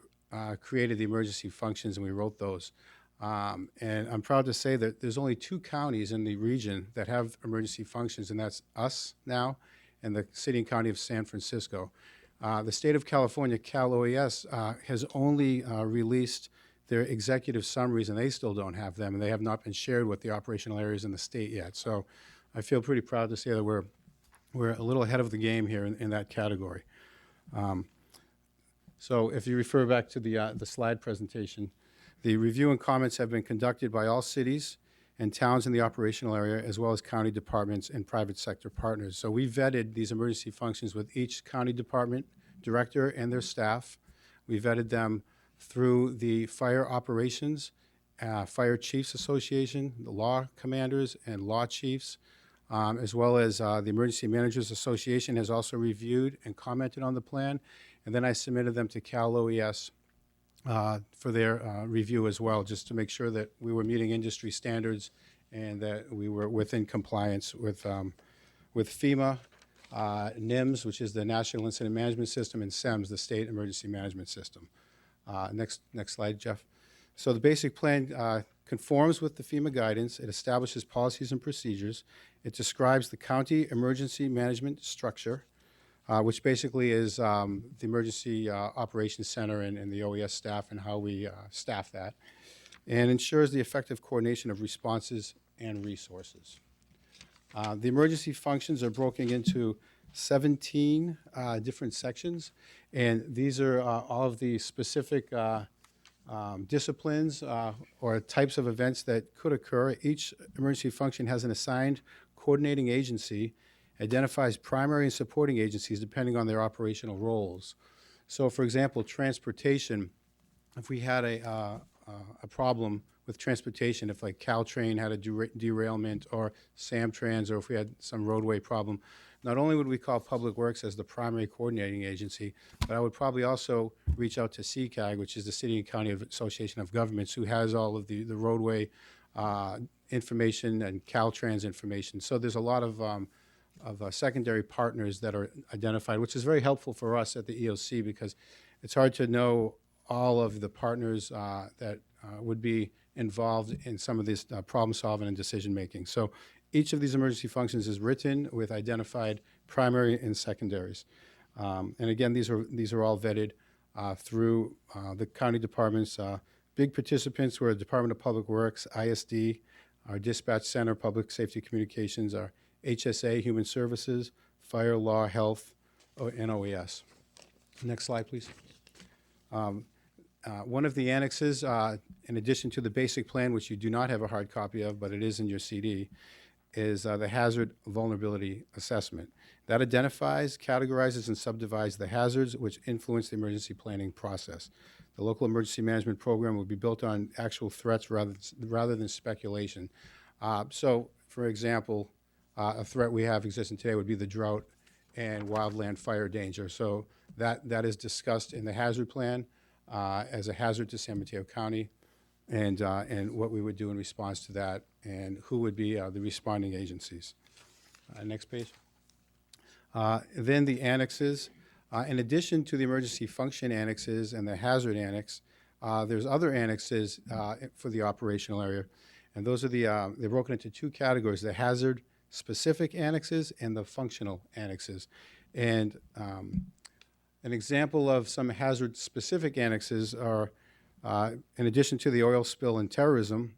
created the emergency functions, and we wrote those. And I'm proud to say that there's only 2 counties in the region that have emergency functions, and that's us now and the city and county of San Francisco. The state of California, Cal OES, has only released their executive summaries, and they still don't have them, and they have not been shared with the operational areas in the state yet. So I feel pretty proud to say that we're a little ahead of the game here in that category. So if you refer back to the slide presentation, the review and comments have been conducted by all cities and towns in the operational area, as well as county departments and private sector partners. So we vetted these emergency functions with each county department director and their staff. We vetted them through the Fire Operations, Fire Chiefs Association, the law commanders and law chiefs, as well as the Emergency Managers Association has also reviewed and commented on the plan. And then I submitted them to Cal OES for their review as well, just to make sure that we were meeting industry standards and that we were within compliance with FEMA, NIMS, which is the National Incident Management System, and SEMS, the State Emergency Management System. Next slide, Jeff. So the basic plan conforms with the FEMA guidance. It establishes policies and procedures. It describes the county emergency management structure, which basically is the Emergency Operations Center and the OES staff and how we staff that, and ensures the effective coordination of responses and resources. The emergency functions are broken into 17 different sections, and these are all of the specific disciplines or types of events that could occur. Each emergency function has an assigned coordinating agency, identifies primary and supporting agencies depending on their operational roles. So, for example, transportation, if we had a problem with transportation, if like Caltrain had a derailment or Samtrans, or if we had some roadway problem, not only would we call Public Works as the primary coordinating agency, but I would probably also reach out to CCAG, which is the City and County Association of Governments, who has all of the roadway information and Caltrans information. So there's a lot of secondary partners that are identified, which is very helpful for us at the EOC because it's hard to know all of the partners that would be involved in some of this problem solving and decision making. So each of these emergency functions is written with identified primary and secondaries. And again, these are all vetted through the county departments. Big participants were Department of Public Works, ISD, our Dispatch Center, Public Safety Communications, our HSA, Human Services, Fire, Law, Health, and OES. Next slide, please. One of the annexes, in addition to the basic plan, which you do not have a hard copy of, but it is in your CD, is the Hazard Vulnerability Assessment. That identifies, categorizes, and subdivides the hazards which influence the emergency planning process. The local emergency management program will be built on actual threats rather than speculation. So, for example, a threat we have existing today would be the drought and wildland fire danger. So that is discussed in the hazard plan as a hazard to San Mateo County, and what we would do in response to that, and who would be the responding agencies. Next page. Then the annexes. In addition to the emergency function annexes and the hazard annex, there's other annexes for the operational area, and those are they're broken into two categories: the hazard-specific annexes and the functional annexes. And an example of some hazard-specific annexes are, in addition to the oil spill and terrorism,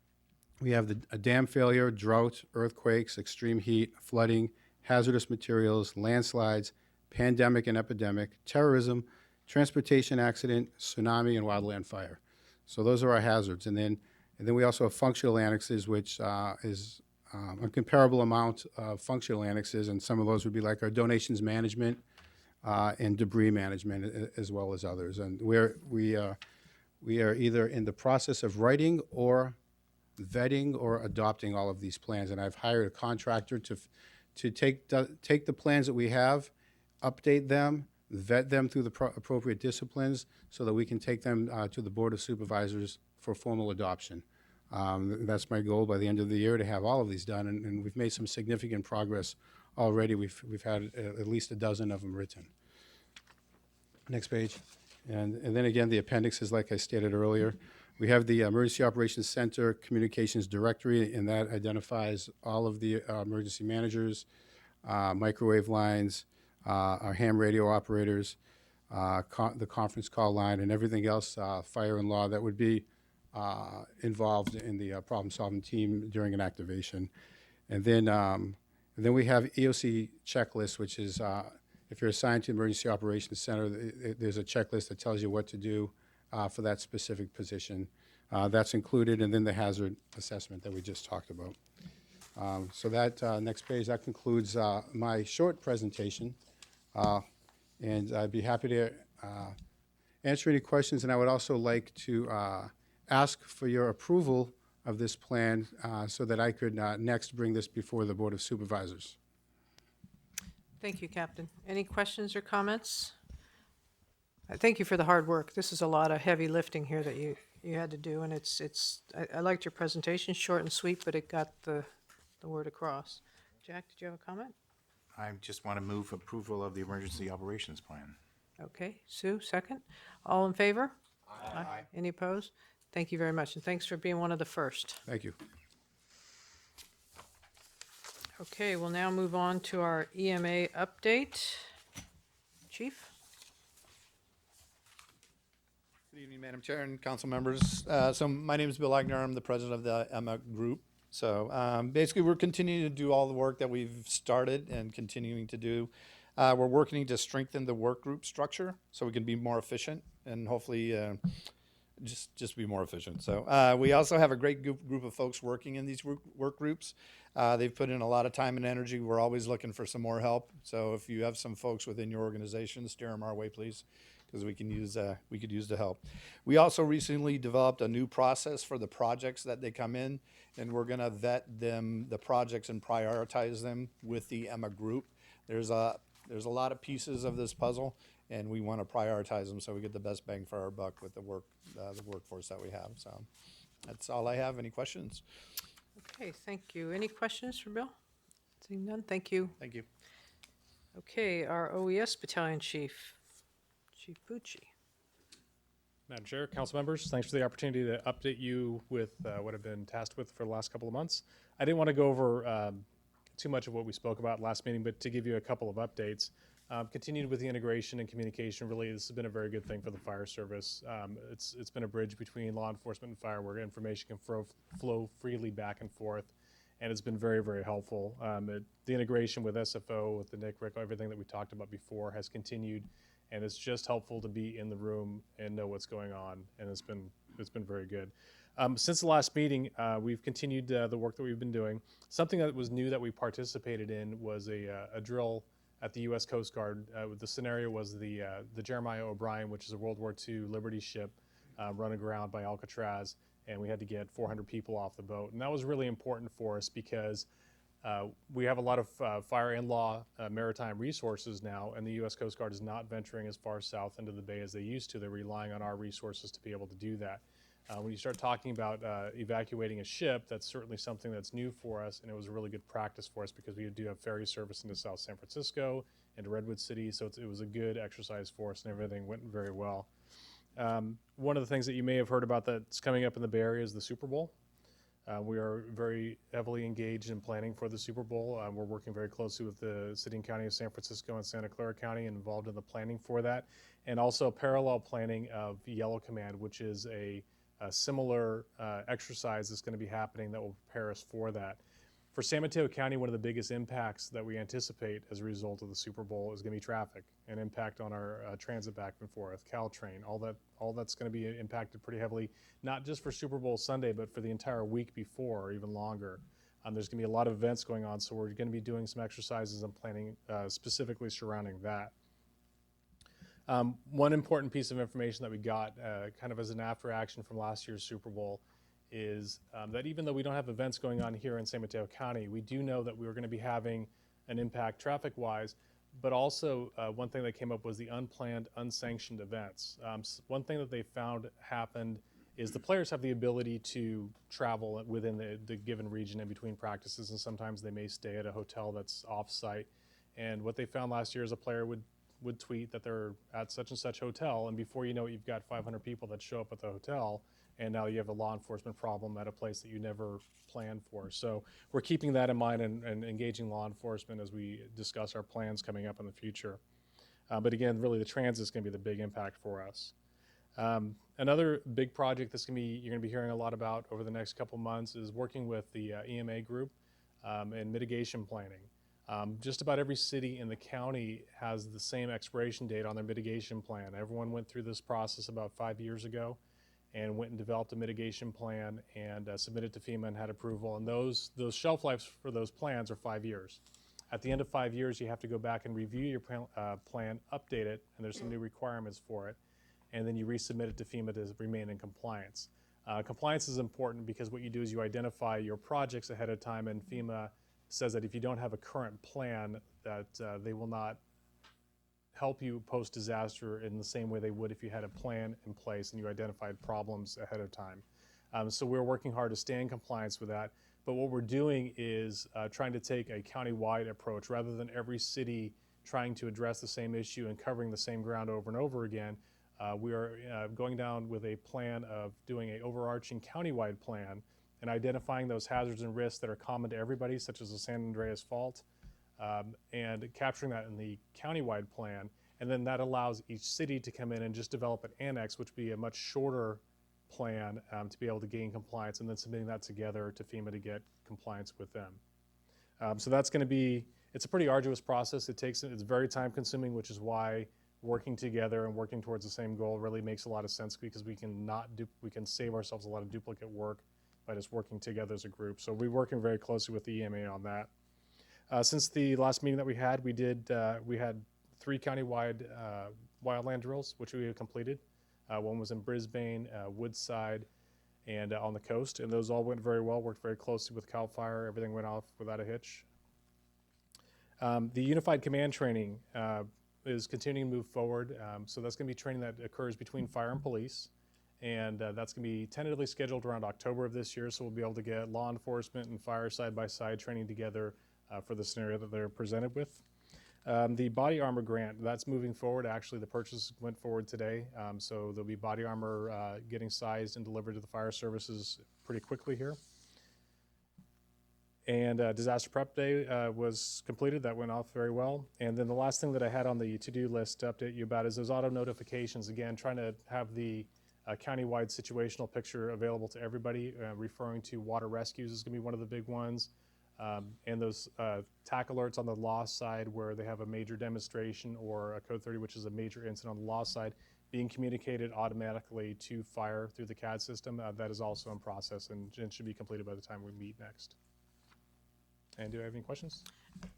we have a dam failure, drought, earthquakes, extreme heat, flooding, hazardous materials, landslides, pandemic and epidemic, terrorism, transportation accident, tsunami, and wildland fire. So those are our hazards. And then we also have functional annexes, which is a comparable amount of functional annexes, and some of those would be like our donations management and debris management, as well as others. And we are either in the process of writing or vetting or adopting all of these plans. And I've hired a contractor to take the plans that we have, update them, vet them through the appropriate disciplines so that we can take them to the Board of Supervisors for formal adoption. That's my goal by the end of the year, to have all of these done, and we've made some significant progress already. We've had at least a dozen of them written. Next page. And then again, the appendixes, like I stated earlier. We have the Emergency Operations Center Communications Directory, and that identifies all of the emergency managers, microwave lines, our ham radio operators, the conference call line, and everything else, fire and law, that would be involved in the problem-solving team during an activation. And then we have EOC checklists, which is if you're assigned to Emergency Operations Center, there's a checklist that tells you what to do for that specific position. That's included, and then the hazard assessment that we just talked about. So that next page, that concludes my short presentation. And I'd be happy to answer any questions, and I would also like to ask for your approval of this plan so that I could next bring this before the Board of Supervisors. Thank you, Captain. Any questions or comments? Thank you for the hard work. This is a lot of heavy lifting here that you had to do, and I liked your presentation, short and sweet, but it got the word across. Jack, did you have a comment? I just want to move approval of the emergency operations plan. Okay, Sue, second. All in favor? Aye. Any opposed? Thank you very much, and thanks for being one of the first. Thank you. Okay, we'll now move on to our EMA update. Chief? Good evening, Madam Chair and council members. So my name is Bill Agner. I'm the president of the EMA group. So basically, we're continuing to do all the work that we've started and continuing to do. We're working to strengthen the work group structure so we can be more efficient and hopefully just be more efficient. So we also have a great group of folks working in these work groups. They've put in a lot of time and energy. We're always looking for some more help. So if you have some folks within your organization, steer them our way, please, because we could use the help. We also recently developed a new process for the projects that they come in, and we're going to vet the projects and prioritize them with the Emma group. There's a lot of pieces of this puzzle, and we want to prioritize them so we get the best bang for our buck with the workforce that we have. So that's all I have. Any questions? Okay, thank you. Any questions for Bill? Seeing none, thank you. Thank you. Okay, our OES Battalion Chief, Chief Pucci. Madam Chair, council members, thanks for the opportunity to update you with what I've been tasked with for the last couple of months. I didn't want to go over too much of what we spoke about last meeting, but to give you a couple of updates. Continued with the integration and communication. Really, this has been a very good thing for the fire service. It's been a bridge between law enforcement and fire where information can flow freely back and forth, and it's been very, very helpful. The integration with SFO, with the NIC, RIC, everything that we talked about before has continued, and it's just helpful to be in the room and know what's going on, and it's been very good. Since the last meeting, we've continued the work that we've been doing. Something that was new that we participated in was a drill at the U.S. Coast Guard. The scenario was the Jeremiah O'Brien, which is a World War II Liberty ship run aground by Alcatraz, and we had to get 400 people off the boat. And that was really important for us because we have a lot of fire and law maritime resources now, and the U.S. Coast Guard is not venturing as far south into the bay as they used to. They're relying on our resources to be able to do that. When you start talking about evacuating a ship, that's certainly something that's new for us, and it was a really good practice for us because we do have ferry service into South San Francisco and Redwood City, so it was a good exercise for us, and everything went very well. One of the things that you may have heard about that's coming up in the Bay Area is the Super Bowl. We are very heavily engaged in planning for the Super Bowl. We're working very closely with the City and County of San Francisco and Santa Clara County and involved in the planning for that, and also parallel planning of Yellow Command, which is a similar exercise that's going to be happening that will prepare us for that. For San Mateo County, one of the biggest impacts that we anticipate as a result of the Super Bowl is going to be traffic and impact on our transit back and forth, Caltrain, all that's going to be impacted pretty heavily, not just for Super Bowl Sunday, but for the entire week before or even longer. There's going to be a lot of events going on, so we're going to be doing some exercises and planning specifically surrounding that. One important piece of information that we got kind of as an after action from last year's Super Bowl is that even though we don't have events going on here in San Mateo County, we do know that we were going to be having an impact traffic-wise, but also one thing that came up was the unplanned, unsanctioned events. One thing that they found happened is the players have the ability to travel within the given region in between practices, and sometimes they may stay at a hotel that's off-site. And what they found last year is a player would tweet that they're at such and such hotel, and before you know it, you've got 500 people that show up at the hotel, and now you have a law enforcement problem at a place that you never planned for. So we're keeping that in mind and engaging law enforcement as we discuss our plans coming up in the future. But again, really the transit is going to be the big impact for us. Another big project you're going to be hearing a lot about over the next couple months is working with the EMA group and mitigation planning. Just about every city in the county has the same expiration date on their mitigation plan. Everyone went through this process about 5 years ago and went and developed a mitigation plan and submitted to FEMA and had approval. And those shelf lives for those plans are 5 years. At the end of 5 years, you have to go back and review your plan, update it, and there's some new requirements for it. And then you resubmit it to FEMA to remain in compliance. Compliance is important because what you do is you identify your projects ahead of time, and FEMA says that if you don't have a current plan, that they will not help you post-disaster in the same way they would if you had a plan in place and you identified problems ahead of time. So we're working hard to stay in compliance with that. But what we're doing is trying to take a county-wide approach rather than every city trying to address the same issue and covering the same ground over and over again. We are going down with a plan of doing an overarching county-wide plan and identifying those hazards and risks that are common to everybody, such as the San Andreas Fault, and capturing that in the county-wide plan. And then that allows each city to come in and just develop an annex, which would be a much shorter plan to be able to gain compliance, and then submitting that together to FEMA to get compliance with them. So that's going to be, it's a pretty arduous process. It's very time-consuming, which is why working together and working towards the same goal really makes a lot of sense because we can save ourselves a lot of duplicate work by just working together as a group. So we're working very closely with the EMA on that. Since the last meeting that we had 3 countywide wildland drills, which we have completed. One was in Brisbane, Woodside, and on the coast, and those all went very well, worked very closely with CAL FIRE. Everything went off without a hitch. The Unified Command training is continuing to move forward. So that's going to be training that occurs between fire and police. And that's going to be tentatively scheduled around October of this year. So we'll be able to get law enforcement and fire side by side training together for the scenario that they're presented with. The body armor grant, that's moving forward. Actually, the purchase went forward today. So there'll be body armor getting sized and delivered to the fire services pretty quickly here. And disaster prep day was completed. That went off very well. And then the last thing that I had on the to-do list to update you about is those auto notifications. Again, trying to have the countywide situational picture available to everybody, referring to water rescues is going to be one of the big ones. And those TAC alerts on the law side where they have a major demonstration or a Code 30, which is a major incident on the law side, being communicated automatically to fire through the CAD system. That is also in process and should be completed by the time we meet next. And do I have any questions?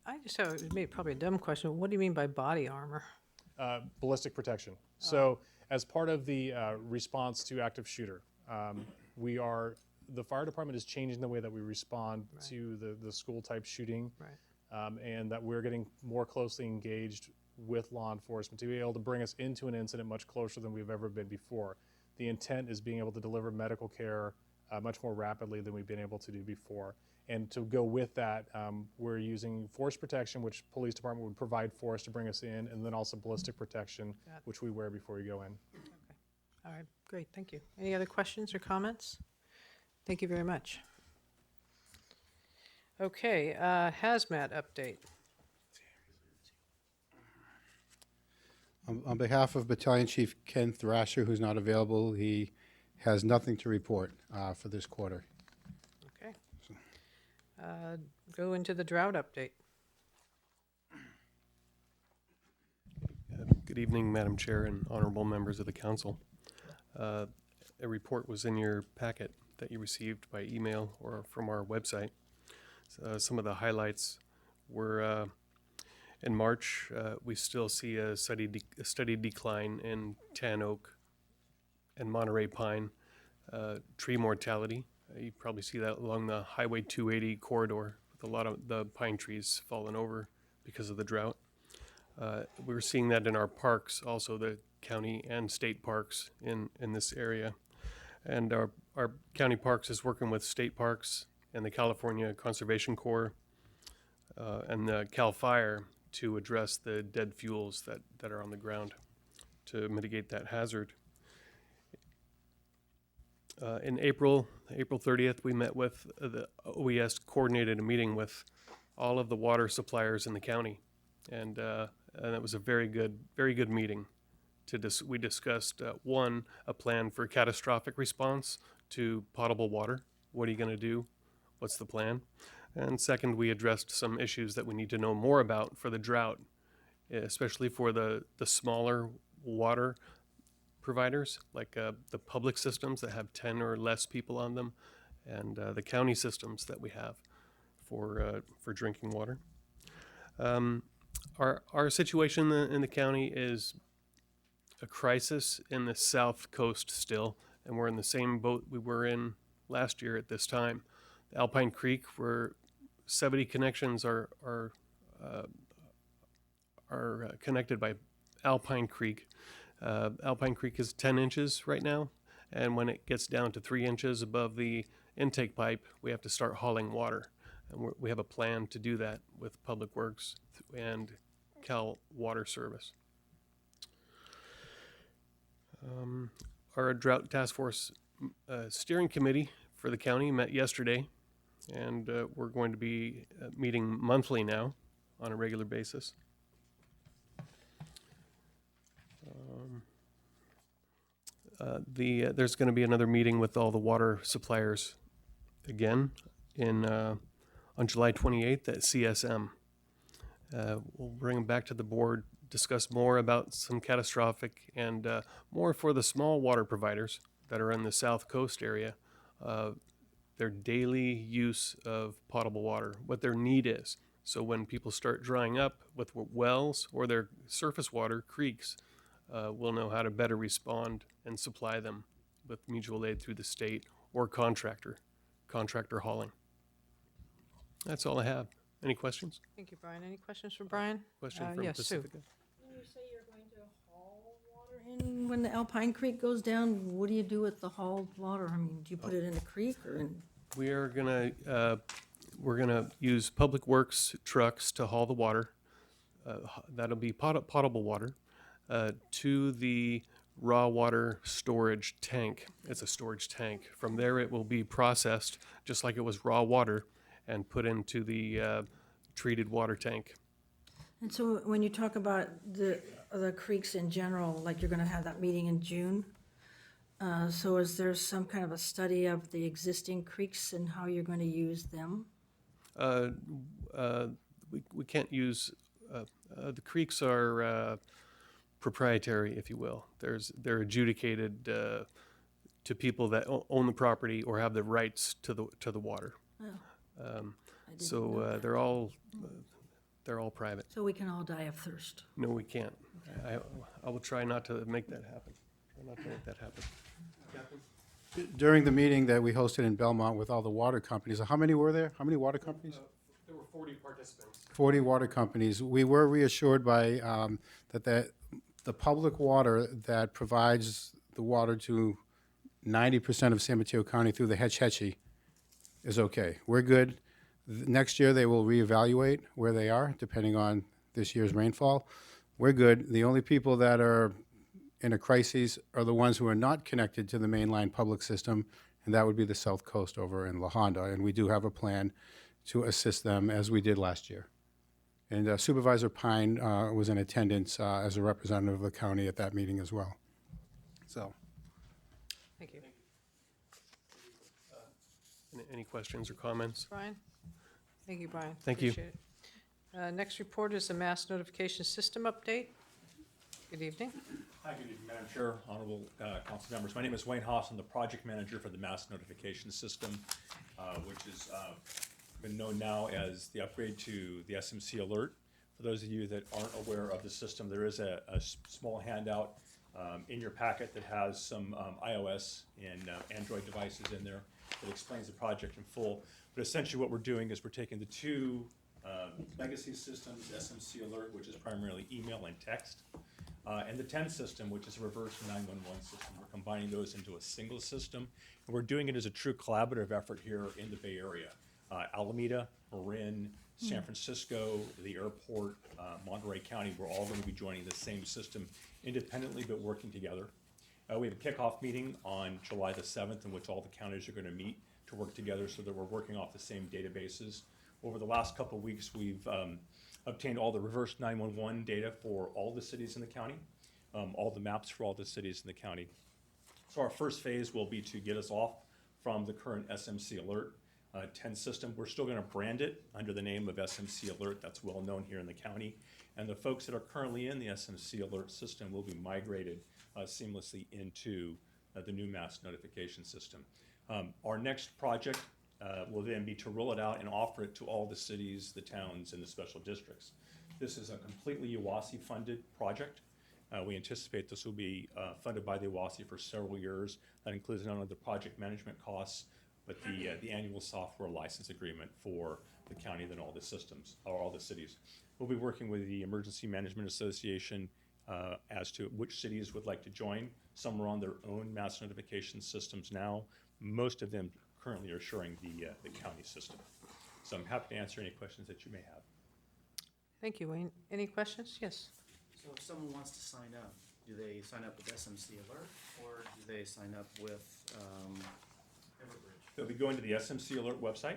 I just have probably a dumb question. What do you mean by body armor? Ballistic protection. So as part of the response to active shooter, the fire department is changing the way that we respond to the school type shooting, and that we're getting more closely engaged with law enforcement to be able to bring us into an incident much closer than we've ever been before. The intent is being able to deliver medical care much more rapidly than we've been able to do before. And to go with that, we're using force protection, which police department would provide for us to bring us in, and then also ballistic protection, which we wear before we go in. Okay. All right, great, thank you. Any other questions or comments? Thank you very much. Okay, hazmat update. On behalf of Battalion Chief Ken Thrasher, who's not available, he has nothing to report for this quarter. Okay. Go into the drought update. Good evening, Madam Chair and honorable members of the council. A report was in your packet that you received by email or from our website. Some of the highlights were in March, we still see a steady decline in tan oak and Monterey pine tree mortality. You probably see that along the Highway 280 corridor with a lot of the pine trees falling over because of the drought. We're seeing that in our parks, also the county and state parks in this area. And our county parks is working with state parks and the California Conservation Corps and the CAL FIRE to address the dead fuels that are on the ground to mitigate that hazard. In April 30th, we met with the OES, coordinated a meeting with all of the water suppliers in the county, and it was a very good meeting. We discussed a plan for catastrophic response to potable water. What are you going to do? What's the plan? And second, we addressed some issues that we need to know more about for the drought, especially for the smaller water providers, like the public systems that have 10 or less people on them, and the county systems that we have for drinking water. Our situation in the county is a crisis in the south coast still, and we're in the same boat we were in last year at this time. Alpine Creek, where 70 connections are connected by Alpine Creek. Alpine Creek is 10 inches right now, and when it gets down to 3 inches above the intake pipe, we have to start hauling water. And we have a plan to do that with Public Works and Cal Water Service. Our Drought Task Force steering committee for the county met yesterday, and we're going to be meeting monthly now on a regular basis. There's going to be another meeting with all the water suppliers again on July 28th at CSM. We'll bring them back to the board discuss more about some catastrophic and more for the small water providers that are in the South Coast area, their daily use of potable water, what their need is. So when people start drying up with wells or their surface water, creeks, we'll know how to better respond and supply them with mutual aid through the state or contractor hauling. That's all I have. Any questions? Thank you, Brian. Any questions for Brian? Question from Yes, Sue. Pacifica. When you say you're going to haul water in when the Alpine Creek goes down, what do you do with the hauled water? I mean, do you put it in a creek or in? We're gonna use Public Works trucks to haul the water. That'll be potable water to the raw water storage tank. It's a storage tank. From there, it will be processed just like it was raw water and put into the treated water tank. And so when you talk about the creeks in general, like you're gonna have that meeting in June, so is there some kind of a study of the existing creeks and how you're gonna use them? We can't use, the creeks are proprietary, if you will. They're adjudicated to people that own the property or have the rights to the water. Oh, So they're all private. so we can all die of thirst. No, we can't. I will try not to make that happen. During the meeting that we hosted in Belmont with all the water companies, how many were there? How many water companies? There were 40 participants. 40 water companies. We were reassured by that the public water that provides the water to 90% of San Mateo County through the Hetch Hetchy is okay. We're good. Next year, they will reevaluate where they are, depending on this year's rainfall. We're good. The only people that are in a crisis are the ones who are not connected to the mainline public system, and that would be the South Coast over in La Honda. And we do have a plan to assist them as we did last year. And Supervisor Pine was in attendance as a representative of the county at that meeting as well. So. Thank you. Any questions or comments? Brian? Thank you, Brian. Thank you. Appreciate it. Next report is the mass notification system update. Good evening. Hi, good evening, Madam Chair, honorable council members. My name is Wayne Haas. I'm the project manager for the mass notification system, which has been known now as the upgrade to the SMC alert. For those of you that aren't aware of the system, there is a small handout in your packet that has some iOS and Android devices in there that explains the project in full. But essentially what we're doing is we're taking the two legacy systems, SMC alert, which is primarily email and text, and the 10 system, which is a reverse 911 system. We're combining those into a single system, and we're doing it as a true collaborative effort here in the Bay Area. Alameda, Marin, San Francisco, the airport, Monterey County, we're all going to be joining the same system independently but working together. We have a kickoff meeting on July the 7th in which all the counties are going to meet to work together so that we're working off the same databases. Over the last couple of weeks, we've obtained all the reverse 911 data for all the cities in the county, all the maps for all the cities in the county. So our first phase will be to get us off from the current SMC alert 10 system. We're still going to brand it under the name of SMC alert. That's well known here in the county. And the folks that are currently in the SMC alert system will be migrated seamlessly into the new mass notification system. Our next project will then be to roll it out and offer it to all the cities, the towns, and the special districts. This is a completely UASI funded project. We anticipate this will be funded by the UASI for several years. That includes not only the project management costs, but the annual software license agreement for the county and all the systems, or all the cities. We'll be working with the Emergency Management Association as to which cities would like to join. Some are on their own mass notification systems now. Most of them currently are sharing the county system. So I'm happy to answer any questions that you may have. Thank you, Wayne. Any questions? Yes. So if someone wants to sign up, do they sign up with SMC Alert or do they sign up with Everbridge? They'll be going to the SMC Alert website,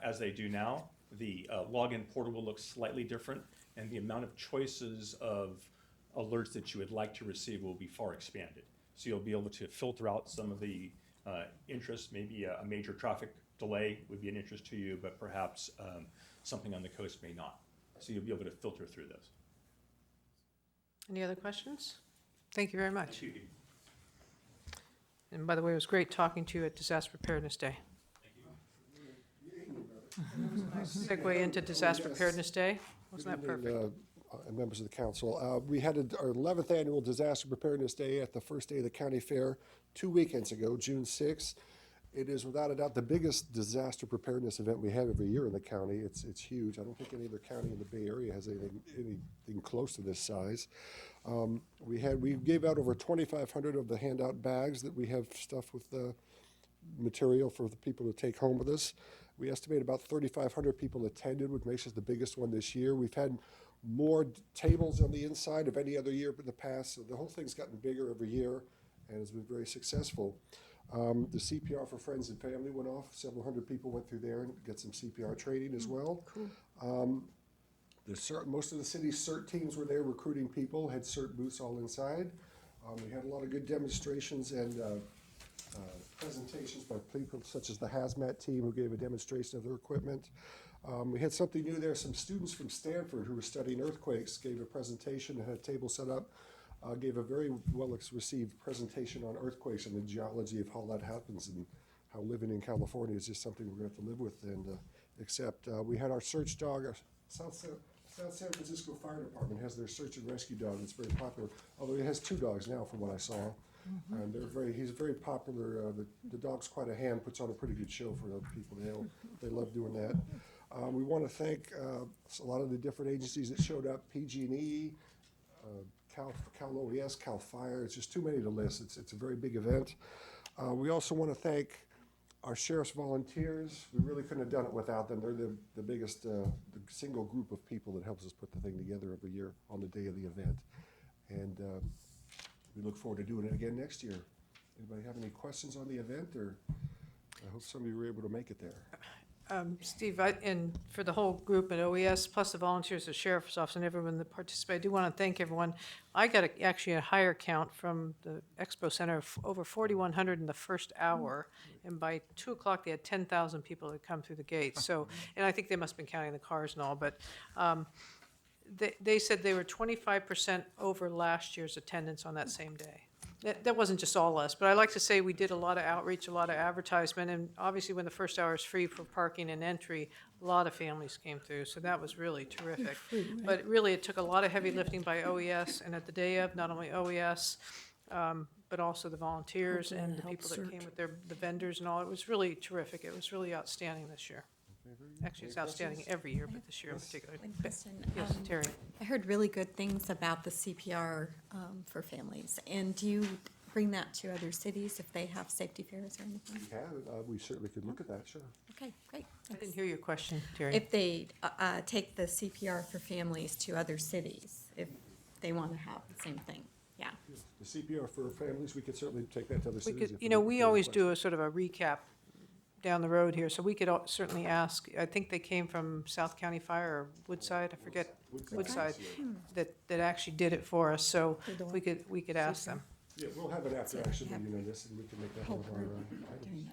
as they do now. The login portal will look slightly different, and the amount of choices of alerts that you would like to receive will be far expanded. So you'll be able to filter out some of the interests. Maybe a major traffic delay would be an interest to you, but perhaps something on the coast may not. So you'll be able to filter through those. Any other questions? Thank you very much. And by the way, it was great talking to you at Disaster Preparedness Day. Nice segue into Disaster Preparedness Day. Wasn't that perfect? Members of the council. We had our 11th annual Disaster Preparedness Day at the first day of the county fair 2 weekends ago, June 6th. It is without a doubt the biggest disaster preparedness event we have every year in the county. It's huge. I don't think any other county in the Bay Area has anything close to this size. We gave out over 2,500 of the handout bags that we have stuffed with material for the people to take home with us. We estimate about 3,500 people attended, which makes us the biggest one this year. We've had more tables on the inside of any other year in the past. So the whole thing's gotten bigger every year and has been very successful. The CPR for friends and family went off. Several hundred people went through there and got some CPR training as well. Cool. Most of the city's CERT teams were there recruiting people, had CERT booths all inside. We had a lot of good demonstrations and presentations by people such as the hazmat team who gave a demonstration of their equipment. We had something new there. Some students from Stanford who were studying earthquakes gave a presentation and had a table set up. Gave a very well-received presentation on earthquakes and the geology of how that happens and how living in California is just something we're going to have to live with and accept. We had our search dog. Our South San Francisco Fire Department has their search and rescue dog. It's very popular, although it has 2 dogs now from what I saw. And he's very popular. The dog's quite a hand, puts on a pretty good show for other people. They love doing that. We want to thank a lot of the different agencies that showed up, PG&E, Cal OES, Cal Fire. It's just too many to list. It's a very big event. We also want to thank our sheriff's volunteers. We really couldn't have done it without them. They're the biggest, the single group of people that helps us put the thing together every year on the day of the event. And we look forward to doing it again next year. Anybody have any questions on the event, or I hope some of you were able to make it there. Steve, and for the whole group at OES, plus the volunteers, the sheriff's office, and everyone that participated, I do want to thank everyone. I got actually a higher count from the Expo Center of over 4,100 in the first hour, and by 2 o'clock they had 10,000 people that come through the gates. So, and I think they must have been counting the cars and all, but they said they were 25% over last year's attendance on that same day. That wasn't just all us, but I like to say we did a lot of outreach, a lot of advertisement, and obviously when the first hour is free for parking and entry, a lot of families came through, so that was really terrific. But really, it took a lot of heavy lifting by OES, and at the day of, not only OES, but also the volunteers and the people that came with the vendors and all. It was really terrific. It was really outstanding this year. Actually, it's outstanding every year, but this year in particular. Yes, Terry. I heard really good things about the CPR for families. And do you bring that to other cities if they have safety fairs or anything? Yeah, we certainly could look at that, sure. Okay, great. I didn't hear your question, Terry. If they take the CPR for families to other cities, if they want to have the same thing, yeah. The CPR for families, we could certainly take that to other cities. We always do a sort of a recap down the road here, so we could certainly ask. I think they came from South County Fire or Woodside, I forget, Woodside, that actually did it for us, so we could ask them. Yeah, we'll have it after action meeting on this, and we can make that one of our items.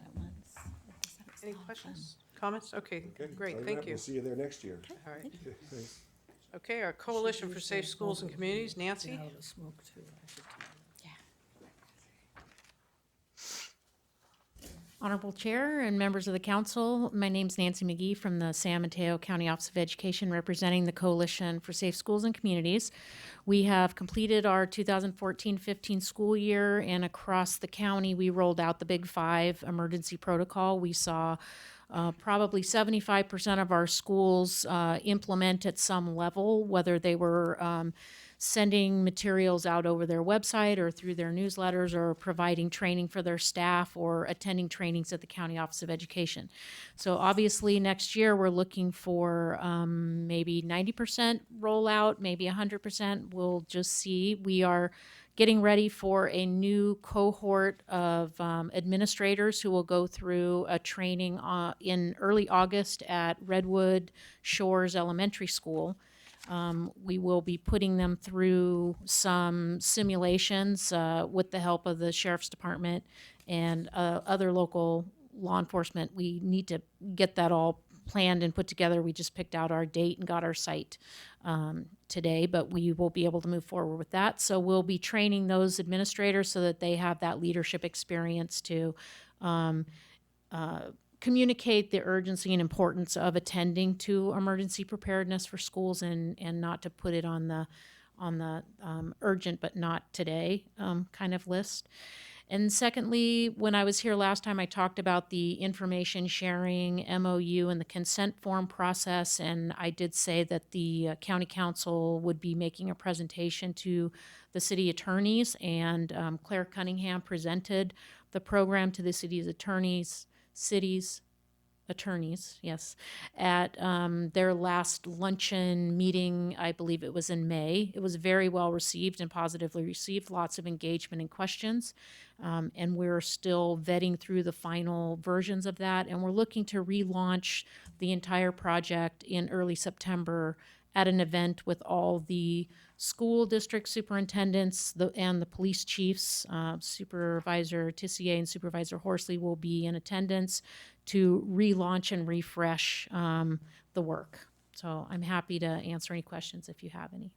Any questions, comments? Okay, great, thank you. We'll see you there next year. All right. Thanks. Okay, our Coalition for Safe Schools and Communities, Nancy. Honorable Chair and members of the council, my name's Nancy McGee from the San Mateo County Office of Education, representing the Coalition for Safe Schools and Communities. We have completed our 2014-15 school year, and across the county, we rolled out the Big 5 emergency protocol. We saw probably 75% of our schools implement at some level, whether they were sending materials out over their website or through their newsletters, or providing training for their staff, or attending trainings at the County Office of Education. So obviously next year we're looking for maybe 90% rollout, maybe 100%. We'll just see. We are getting ready for a new cohort of administrators who will go through a training in early August at Redwood Shores Elementary School. We will be putting them through some simulations with the help of the Sheriff's Department and other local law enforcement. We need to get that all planned and put together. We just picked out our date and got our site today, but we will be able to move forward with that. So we'll be training those administrators so that they have that leadership experience to communicate the urgency and importance of attending to emergency preparedness for schools, and not to put it on the urgent but not today kind of list. And secondly, when I was here last time, I talked about the information sharing MOU and the consent form process, and I did say that the county council would be making a presentation to the city attorneys, and Claire Cunningham presented the program to the city's attorneys, yes, at their last luncheon meeting. I believe it was in May. It was very well received and positively received, lots of engagement and questions. And we're still vetting through the final versions of that. And we're looking to relaunch the entire project in early September at an event with all the school district superintendents and the police chiefs. Supervisor Tissier and Supervisor Horsley will be in attendance to relaunch and refresh the work. So I'm happy to answer any questions if you have any.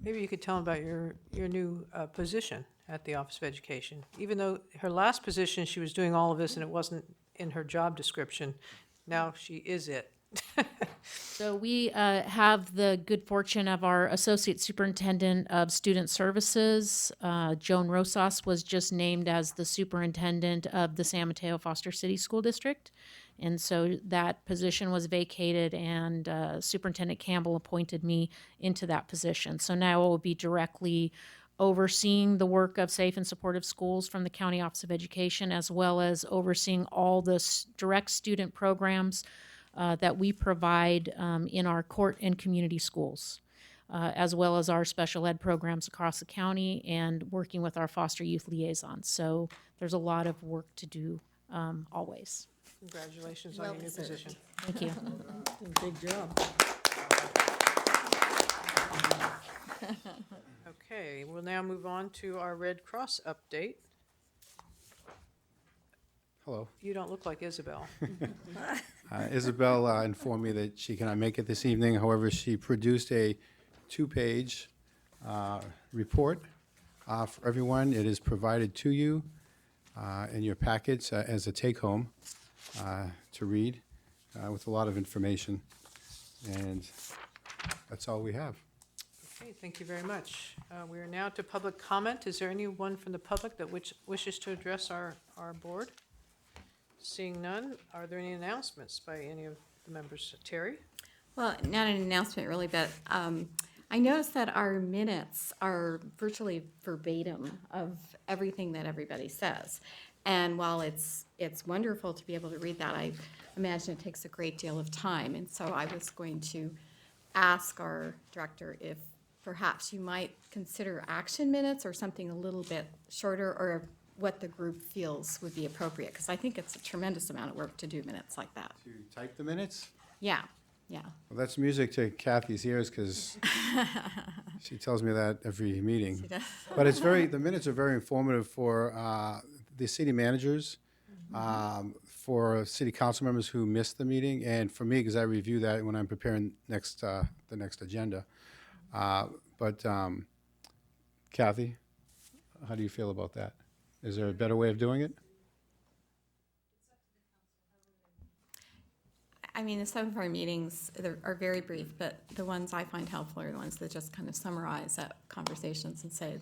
Maybe you could tell them about your new position at the Office of Education. Even though her last position, she was doing all of this and it wasn't in her job description, now she is it. So we have the good fortune of our Associate Superintendent of Student Services. Joan Rosas was just named as the Superintendent of the San Mateo Foster City School District. And so that position was vacated, and Superintendent Campbell appointed me into that position. So now I will be directly overseeing the work of safe and supportive schools from the County Office of Education, as well as overseeing all the direct student programs that we provide in our court and community schools, as well as our special ed programs across the county, and working with our foster youth liaisons. So there's a lot of work to do always. Congratulations on your new position. Thank you. Big job. Okay, we'll now move on to our Red Cross update. Hello. You don't look like Isabel. Isabel informed me that she cannot make it this evening. However, she produced a 2-page report for everyone. It is provided to you in your packets as a take-home to read with a lot of information. And that's all we have. Okay, thank you very much. We are now to public comment. Is there anyone from the public that wishes to address our board? Seeing none, are there any announcements by any of the members? Terry? Well, not an announcement really, but I noticed that our minutes are virtually verbatim of everything that everybody says. And while it's wonderful to be able to read that, I imagine it takes a great deal of time. And so I was going to ask our director if perhaps you might consider action minutes or something a little bit shorter, or what the group feels would be appropriate, because I think it's a tremendous amount of work to do minutes like that. To type the minutes? Yeah, yeah. Well, that's music to Kathy's ears, because she tells me that every meeting. She does. But the minutes are very informative for the city managers, for city council members who missed the meeting, and for me, because I review that when I'm preparing the next agenda. But Kathy, how do you feel about that? Is there a better way of doing it? I mean, some of our meetings are very brief, but the ones I find helpful are the ones that just kind of summarize up conversations and say,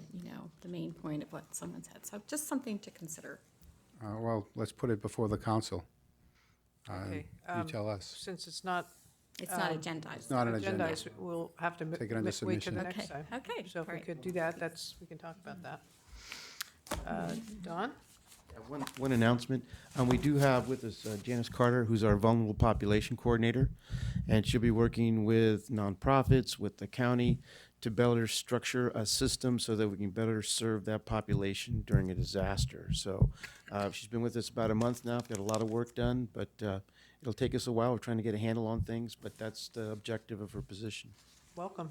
the main point of what someone said. So just something to consider. Well, let's put it before the council. Okay. You tell us. Since it's not agendized. It's not an agenda. We'll have to Take it under wait till the submission. next time. Okay. So if we could do that, we can talk about that. Don? One announcement. We do have with us Janice Carter, who's our Vulnerable Population Coordinator, and she'll be working with nonprofits, with the county, to better structure a system so that we can better serve that population during a disaster. So she's been with us about a month now. We've got a lot of work done, but it'll take us a while. We're trying to get a handle on things, but that's the objective of her position. Welcome.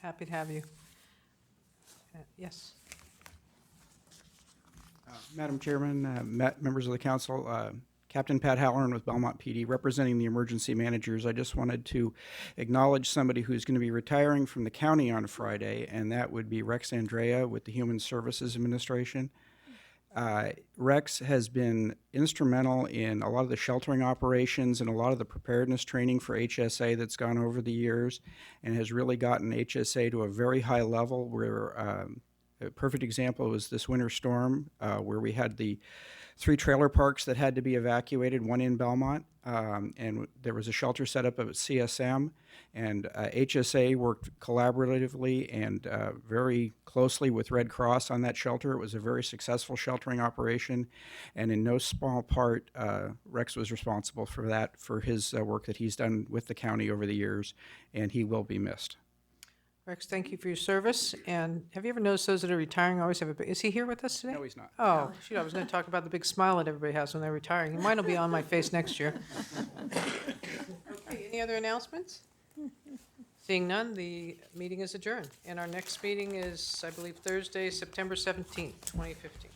Happy to have you. Yes. Madam Chairman, members of the council, Captain Pat Halloran with Belmont PD, representing the emergency managers. I just wanted to acknowledge somebody who's going to be retiring from the county on Friday, and that would be Rex Andrea with the Human Services Administration. Rex has been instrumental in a lot of the sheltering operations and a lot of the preparedness training for HSA that's gone over the years, and has really gotten HSA to a very high level where a perfect example was this winter storm where we had the 3 trailer parks that had to be evacuated, one in Belmont, and there was a shelter set up at CSM, and HSA worked collaboratively and very closely with Red Cross on that shelter. It was a very successful sheltering operation, and in no small part, Rex was responsible for that, for his work that he's done with the county over the years, and he will be missed. Rex, thank you for your service. And have you ever noticed those that are retiring always have a big, is he here with us today? No, he's not. Oh, shoot, I was going to talk about the big smile that everybody has when they're retiring. Mine will be on my face next year. Okay, any other announcements? Seeing none, the meeting is adjourned. And our next meeting is, I believe, Thursday, September 17th, 2015.